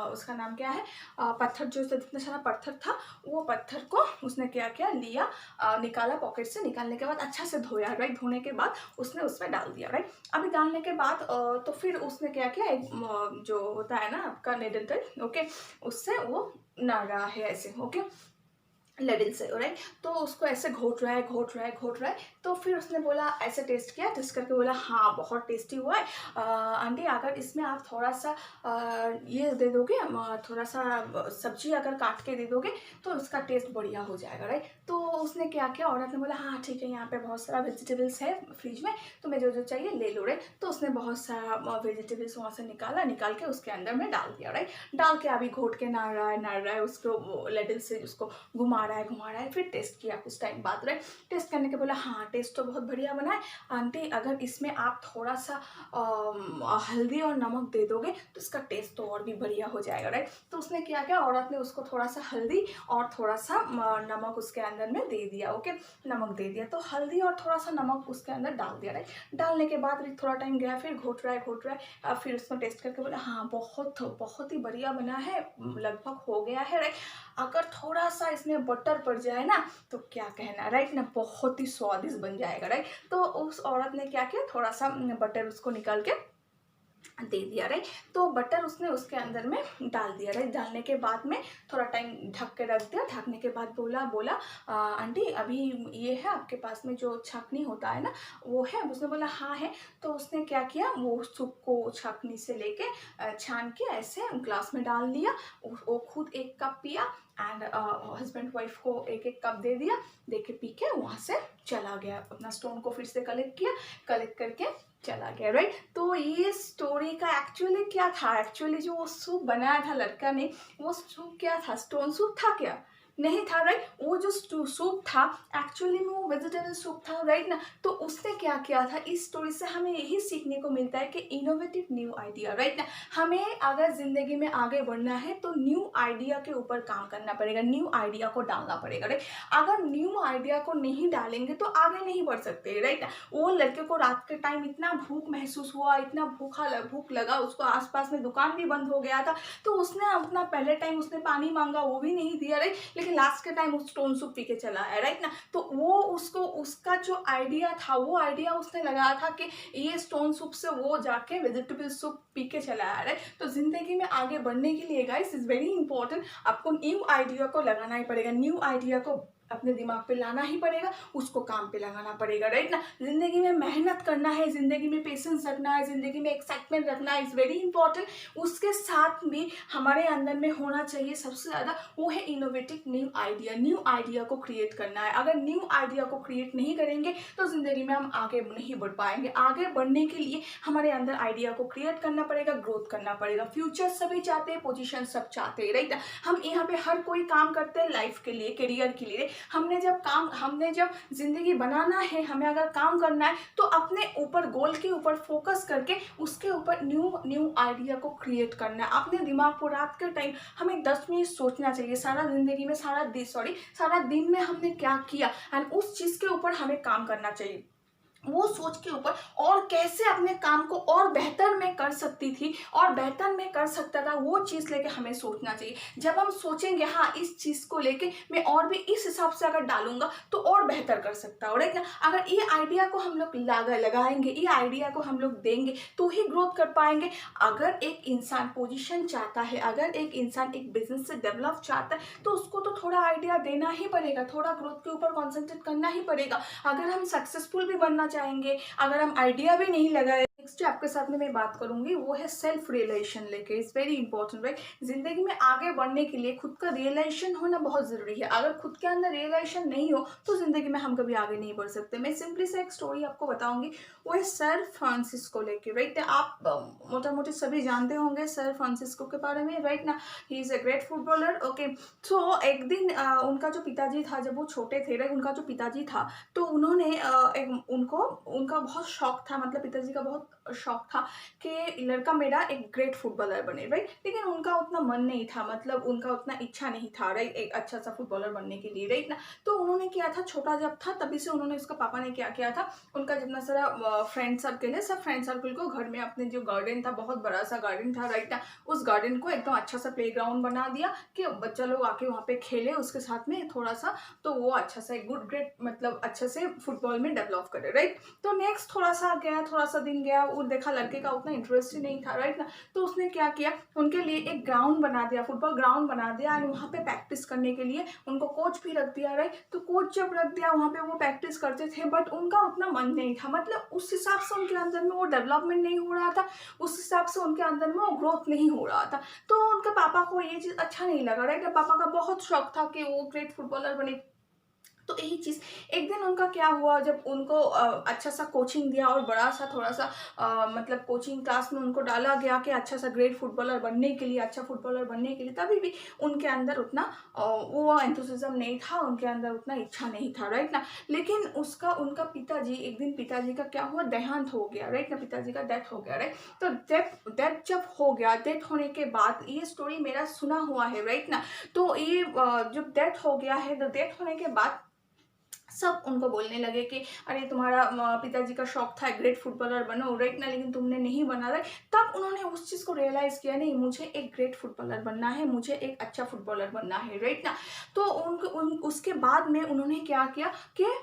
Speaker 1: उसका नाम क्या है, पत्थर, जो जितना सारा पत्थर था, वो पत्थर को उसने क्या किया, लिया, निकाला पॉकेट से, निकालने के बाद अच्छा से धोया, राइट। धोने के बाद उसने उसमें डाल दिया, राइट। अभी डालने के बाद तो फिर उसने क्या किया, एक जो होता है ना आपका नेडल, ओके, उससे वो ना रहा है ऐसे, ओके, लेडल से, राइट। तो उसको ऐसे घोट रहा है। तो फिर उसने बोला, ऐसे टेस्ट किया, टेस्ट करके बोला, हाँ बहुत टेस्टी हुआ है, आंटी अगर इसमें आप थोड़ा सा ये दे दोगे, थोड़ा सा सब्जी अगर काट के दे दोगे तो उसका टेस्ट बढ़िया हो जाएगा, राइट। तो उसने क्या किया, औरत ने बोला, हाँ ठीक है, यहाँ पे बहुत सारा वेजिटेबल्स है फ्रिज में, तुम्हें जो जो चाहिए ले लो, राइट। तो उसने बहुत सारा वेजिटेबल्स वहाँ से निकाल के उसके अंदर में डाल दिया, राइट। डाल के अभी घोट के नाड़ रहा है, उसको लेडल से उसको घुमा घुमा रहा है। फिर टेस्ट किया कुछ टाइम बाद, राइट। टेस्ट करने के बोला हाँ टेस्ट तो बहुत बढ़िया बना है आंटी, अगर इसमें आप थोड़ा सा हल्दी और नमक दे दोगे तो इसका टेस्ट तो और भी बढ़िया हो जाएगा, राइट। तो उसने क्या किया, औरत ने उसको थोड़ा सा हल्दी और थोड़ा सा नमक उसके अंदर में दे दिया, ओके। नमक दे दिया तो हल्दी और थोड़ा सा नमक उसके अंदर डाल दिया, राइट। डालने के बाद थोड़ा टाइम गया, फिर घोट रहा है, फिर उसको टेस्ट करके बोला हाँ बहुत ही बढ़िया बना है, लगभग हो गया है, राइट। अगर थोड़ा सा इसमें बटर पड़ जाए ना तो क्या कहना, राइट ना, बहुत ही स्वादिष्ट बन जाएगा, राइट। तो उस औरत ने क्या किया, थोड़ा सा बटर उसको निकाल के दे दिया, राइट। तो बटर उसने उसके अंदर में डाल दिया, राइट। डालने के बाद में थोड़ा टाइम ढक के रख दिया। ढकने के बाद बोला आंटी अभी ये है आपके पास में जो छकनी होता है ना वो है। उसने बोला हाँ है। तो उसने क्या किया, वो सूप को छकनी से लेके छान के ऐसे ग्लास में डाल लिया। वो खुद 1 कप पिया एंड हस्बैंड वाइफ को 1 कप दे दिया। दे के पी के वहाँ से चला गया, अपना स्टोन को फिर से कलेक्ट किया, कलेक्ट करके चला गया, राइट। तो ये स्टोरी का एक्चुअली क्या था, एक्चुअली जो वो सूप बनाया था लड़का ने, वो सूप क्या था, स्टोन सूप था क्या, नहीं था, राइट। वो जो सूप था एक्चुअली में वो वेजिटेबल सूप था, राइट ना। तो उसने क्या किया था, इस स्टोरी से हमें यही सीखने को मिलता है कि इनोवेटिव न्यू आइडिया, राइट ना। हमें अगर जिंदगी में आगे बढ़ना है तो न्यू आइडिया के ऊपर काम करना पड़ेगा, न्यू आइडिया को डालना पड़ेगा, राइट। अगर न्यू आइडिया को नहीं डालेंगे तो आगे नहीं बढ़ सकते, राइट। वो लड़के को रात के टाइम इतना भूख महसूस हुआ, इतना भूख लगा, उसको आसपास में दुकान भी बंद हो गया था। तो उसने अपना पहले टाइम उसने पानी मांगा, वो भी नहीं दिया, राइट। लेकिन लास्ट के टाइम उस स्टोन सूप पी के चला है, राइट ना। तो वो उसको उसका जो आइडिया था, वो आइडिया उसने लगाया था कि ये स्टोन सूप से वो जाके वेजिटेबल सूप पी के चला है, राइट। तो जिंदगी में आगे बढ़ने के लिए गाइस इज वेरी इंपॉर्टेंट, आपको न्यू आइडिया को लगाना ही पड़ेगा, न्यू आइडिया को अपने दिमाग पे लाना ही पड़ेगा, उसको काम पे लगाना पड़ेगा, राइट ना। जिंदगी में मेहनत करना है, जिंदगी में पेशेंस रखना है, जिंदगी में एक्साइटमेंट रखना है, इज वेरी इंपॉर्टेंट। उसके साथ में हमारे अंदर में होना चाहिए सबसे ज़्यादा, वो है innovative new idea, new idea को क्रिएट करना है। अगर न्यू आइडिया को क्रिएट नहीं करेंगे तो जिंदगी में हम आगे नहीं बढ़ पाएंगे। आगे बढ़ने के लिए हमारे अंदर आइडिया को क्रिएट करना पड़ेगा, ग्रोथ करना पड़ेगा। फ्यूचर सभी चाहते हैं, पोजीशन सब चाहते हैं, राइट। हम यहाँ पे हर कोई काम करते हैं लाइफ के लिए, करियर के लिए। हमने जब जिंदगी बनाना है, हमें अगर काम करना है तो अपने ऊपर गोल के ऊपर फोकस करके उसके ऊपर न्यू आइडिया को क्रिएट करना है। अपने दिमाग को रात के टाइम हमें 10 मिनट सोचना चाहिए, सारा जिंदगी में सारा दिन में हमने क्या किया एंड उस चीज के ऊपर हमें काम करना चाहिए। वो सोच के ऊपर और कैसे अपने काम को और बेहतर में कर सकती थी और बेहतर में कर सकता था, वो चीज़ लेके हमें सोचना चाहिए। जब हम सोचेंगे हाँ इस चीज़ को लेके मैं और भी इस हिसाब से अगर डालूंगा तो और बेहतर कर सकता हूँ, राइट ना। अगर ये आइडिया को हम लोग लगाएंगे, ये आइडिया को हम लोग देंगे तो ही ग्रोथ कर पाएंगे। अगर एक इंसान पोजीशन चाहता है, अगर एक इंसान एक बिजनेस से डेवलप चाहता है तो उसको तो थोड़ा आइडिया देना ही पड़ेगा, थोड़ा ग्रोथ के ऊपर कॉन्सेंट्रेट करना ही पड़ेगा। अगर हम सक्सेसफुल भी बनना चाहेंगे, अगर हम आइडिया भी नहीं लगाए। नेक्स्ट आपके साथ में मैं बात करूंगी वो है सेल्फ रियलाइजेशन लेके, इट्स वेरी इंपॉर्टेंट, राइट। जिंदगी में आगे बढ़ने के लिए खुद का रियलाइजेशन होना बहुत जरूरी है। अगर खुद के अंदर रियलाइजेशन नहीं हो तो जिंदगी में हम कभी आगे नहीं बढ़ सकते। मैं सिंपली से एक स्टोरी आपको बताऊंगी, वो है सर फ्रांसिस्को लेके, राइट। आप मोटा मोटी सभी जानते होंगे सर फ्रांसिस्को के बारे में, राइट ना। He is a great footballer, okay. So एक दिन उनका जो पिताजी था, जब वो छोटे थे, राइट, उनका जो पिताजी था तो उन्होंने उनका बहुत शौक था, मतलब पिताजी का बहुत शौक था कि लड़का मेरा एक ग्रेट फुटबॉलर बने, राइट। लेकिन उनका उतना मन नहीं था, मतलब उनका उतना इच्छा नहीं था, राइट, एक अच्छा सा फुटबॉलर बनने के लिए, राइट ना। तो उन्होंने क्या था, छोटा जब था तभी से उन्होंने, उसका पापा ने क्या किया था, उनका जितना सारा फ्रेंड सर्कल है, सब फ्रेंड सर्कल को घर में अपने जो गार्डन था, बहुत बड़ा सा गार्डन था, राइट ना, उस गार्डन को एकदम अच्छा सा प्ले ग्राउंड बना दिया कि बच्चा लोग आके वहाँ पे खेले उसके साथ में थोड़ा सा, तो वो अच्छा सा गुड ग्रेट मतलब अच्छे से फुटबॉल में डेवलप करे, राइट। तो नेक्स्ट थोड़ा सा दिन गया, वो देखा लड़के का उतना इंटरेस्ट ही नहीं था, राइट ना। तो उसने क्या किया, उनके लिए एक ग्राउंड बना दिया, फुटबॉल ग्राउंड बना दिया एंड वहाँ पे प्रैक्टिस करने के लिए उनको कोच भी रख दिया, राइट। तो कोच जब रख दिया वहाँ पे वो प्रैक्टिस करते थे, बट उनका उतना मन नहीं था, मतलब उस हिसाब से उनके अंदर में वो डेवलपमेंट नहीं हो रहा था, उस हिसाब से उनके अंदर में वो ग्रोथ नहीं हो रहा था। तो उनके पापा को ये चीज़ अच्छा नहीं लगा, राइट। पापा का बहुत शौक था कि वो ग्रेट फुटबॉलर बने, तो यही चीज़ एक दिन उनका क्या हुआ, जब उनको अच्छा सा कोचिंग दिया और बड़ा सा थोड़ा सा मतलब कोचिंग क्लास में उनको डाला गया कि अच्छा सा ग्रेट फुटबॉलर बनने के लिए, अच्छा फुटबॉलर बनने के लिए, तभी भी उनके अंदर उतना वो एंथुसिज्म नहीं था, उनके अंदर उतना इच्छा नहीं था, राइट ना। लेकिन उसका उनका पिताजी, एक दिन पिताजी का क्या हुआ, देहांत हो गया, राइट ना, पिताजी का डेथ हो गया, राइट। तो डेथ जब हो गया, डेथ होने के बाद, ये स्टोरी मेरा सुना हुआ है, राइट ना। तो ये जब डेथ हो गया है, तो डेथ होने के बाद सब उनको बोलने लगे कि अरे तुम्हारा पिताजी का शौक था ग्रेट फुटबॉलर बनो, राइट ना, लेकिन तुमने नहीं बना, राइट। तब उन्होंने उस चीज़ को रियलाइज़ किया, नहीं मुझे एक ग्रेट फुटबॉलर बनना है, मुझे एक अच्छा फुटबॉलर बनना है, राइट ना। तो उसके बाद में उन्होंने क्या किया कि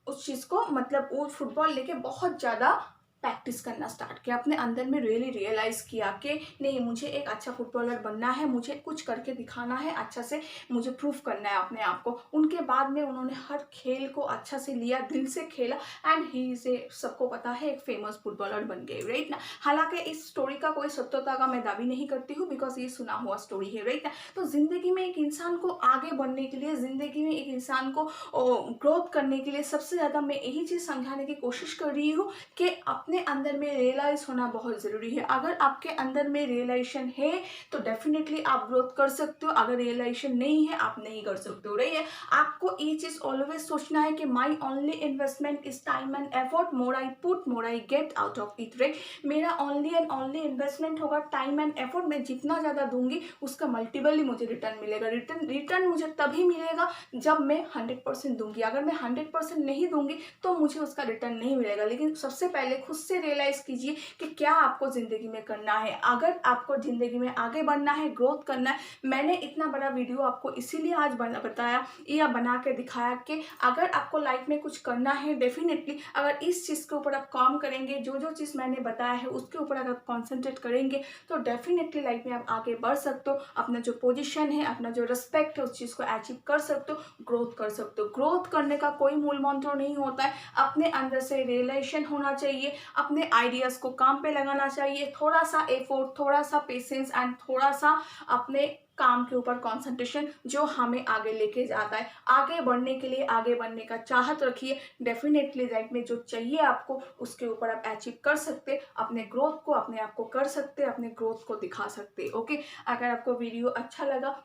Speaker 1: उस चीज़ को मतलब वो फुटबॉल लेके बहुत ज़्यादा प्रैक्टिस करना स्टार्ट किया, अपने अंदर में रियली रियलाइज़ किया कि नहीं मुझे एक अच्छा फुटबॉलर बनना है, मुझे कुछ करके दिखाना है, अच्छा से मुझे प्रूफ करना है अपने आप को। उनके बाद में उन्होंने हर खेल को अच्छा से लिया, दिल से खेला, एंड ही से सबको पता है एक फेमस फुटबॉलर बन गए, राइट ना। हालांकि इस स्टोरी का कोई सत्यता का मैं दावी नहीं करती हूँ, बिकॉज ये सुना हुआ स्टोरी है, राइट ना। तो ज़िंदगी में एक इंसान को आगे बढ़ने के लिए, ज़िंदगी में एक इंसान को ग्रोथ करने के लिए सबसे ज़्यादा मैं यही चीज़ समझाने की कोशिश कर रही हूँ कि अपने अंदर में रियलाइज़ होना बहुत ज़रूरी है। अगर आपके अंदर में रियलाइजेशन है तो डेफिनेटली आप ग्रोथ कर सकते हो, अगर रियलाइजेशन नहीं है आप नहीं कर सकते हो, रही है। आपको ये चीज़ ऑलवेज सोचना है कि my only investment is time and effort, more I put more I get out of it, right. मेरा ओनली एंड ओनली इन्वेस्टमेंट होगा टाइम एंड एफर्ट, मैं जितना ज़्यादा दूंगी उसका मल्टीपल ही मुझे रिटर्न मिलेगा। रिटर्न मुझे तभी मिलेगा जब मैं 100% दूंगी, अगर मैं 100% नहीं दूंगी तो मुझे उसका रिटर्न नहीं मिलेगा। लेकिन सबसे पहले खुद से रियलाइज कीजिए कि क्या आपको ज़िंदगी में करना है। अगर आपको ज़िंदगी में आगे बढ़ना है, ग्रोथ करना है, मैंने इतना बड़ा वीडियो आपको इसीलिए आज बताया या बना के दिखाया कि अगर आपको लाइफ में कुछ करना है, डेफिनेटली अगर इस चीज़ के ऊपर आप काम करेंगे, जो जो चीज़ मैंने बताया है उसके ऊपर अगर आप कॉन्सेंट्रेट करेंगे तो डेफिनेटली लाइफ में आप आगे बढ़ सकते हो, अपना जो पोजीशन है, अपना जो रिस्पेक्ट है उस चीज़ को अचीव कर सकते हो, ग्रोथ कर सकते हो। ग्रोथ करने का कोई मूल मंत्र नहीं होता है, अपने अंदर से रियलाइजेशन होना चाहिए, अपने आइडियाज़ को काम पे लगाना चाहिए, थोड़ा सा एफर्ट, थोड़ा सा पेशेंस एंड थोड़ा सा अपने काम के ऊपर कंसंट्रेशन, जो हमें आगे लेके जाता है। आगे बढ़ने के लिए, आगे बढ़ने का चाहत रखिए, डेफिनेटली लाइफ में जो चाहिए आपको उसके ऊपर आप अचीव कर सकते, अपने ग्रोथ को, अपने आप को कर सकते, अपने ग्रोथ को दिखा सकते। ओके, अगर आपको वीडियो अच्छा लगा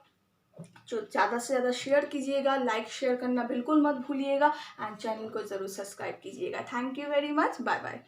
Speaker 1: जो ज़्यादा से ज़्यादा शेयर कीजिएगा, लाइक शेयर करना बिल्कुल मत भूलिएगा, एंड चैनल को ज़रूर सब्सक्राइब कीजिएगा। Thank you very much, bye bye.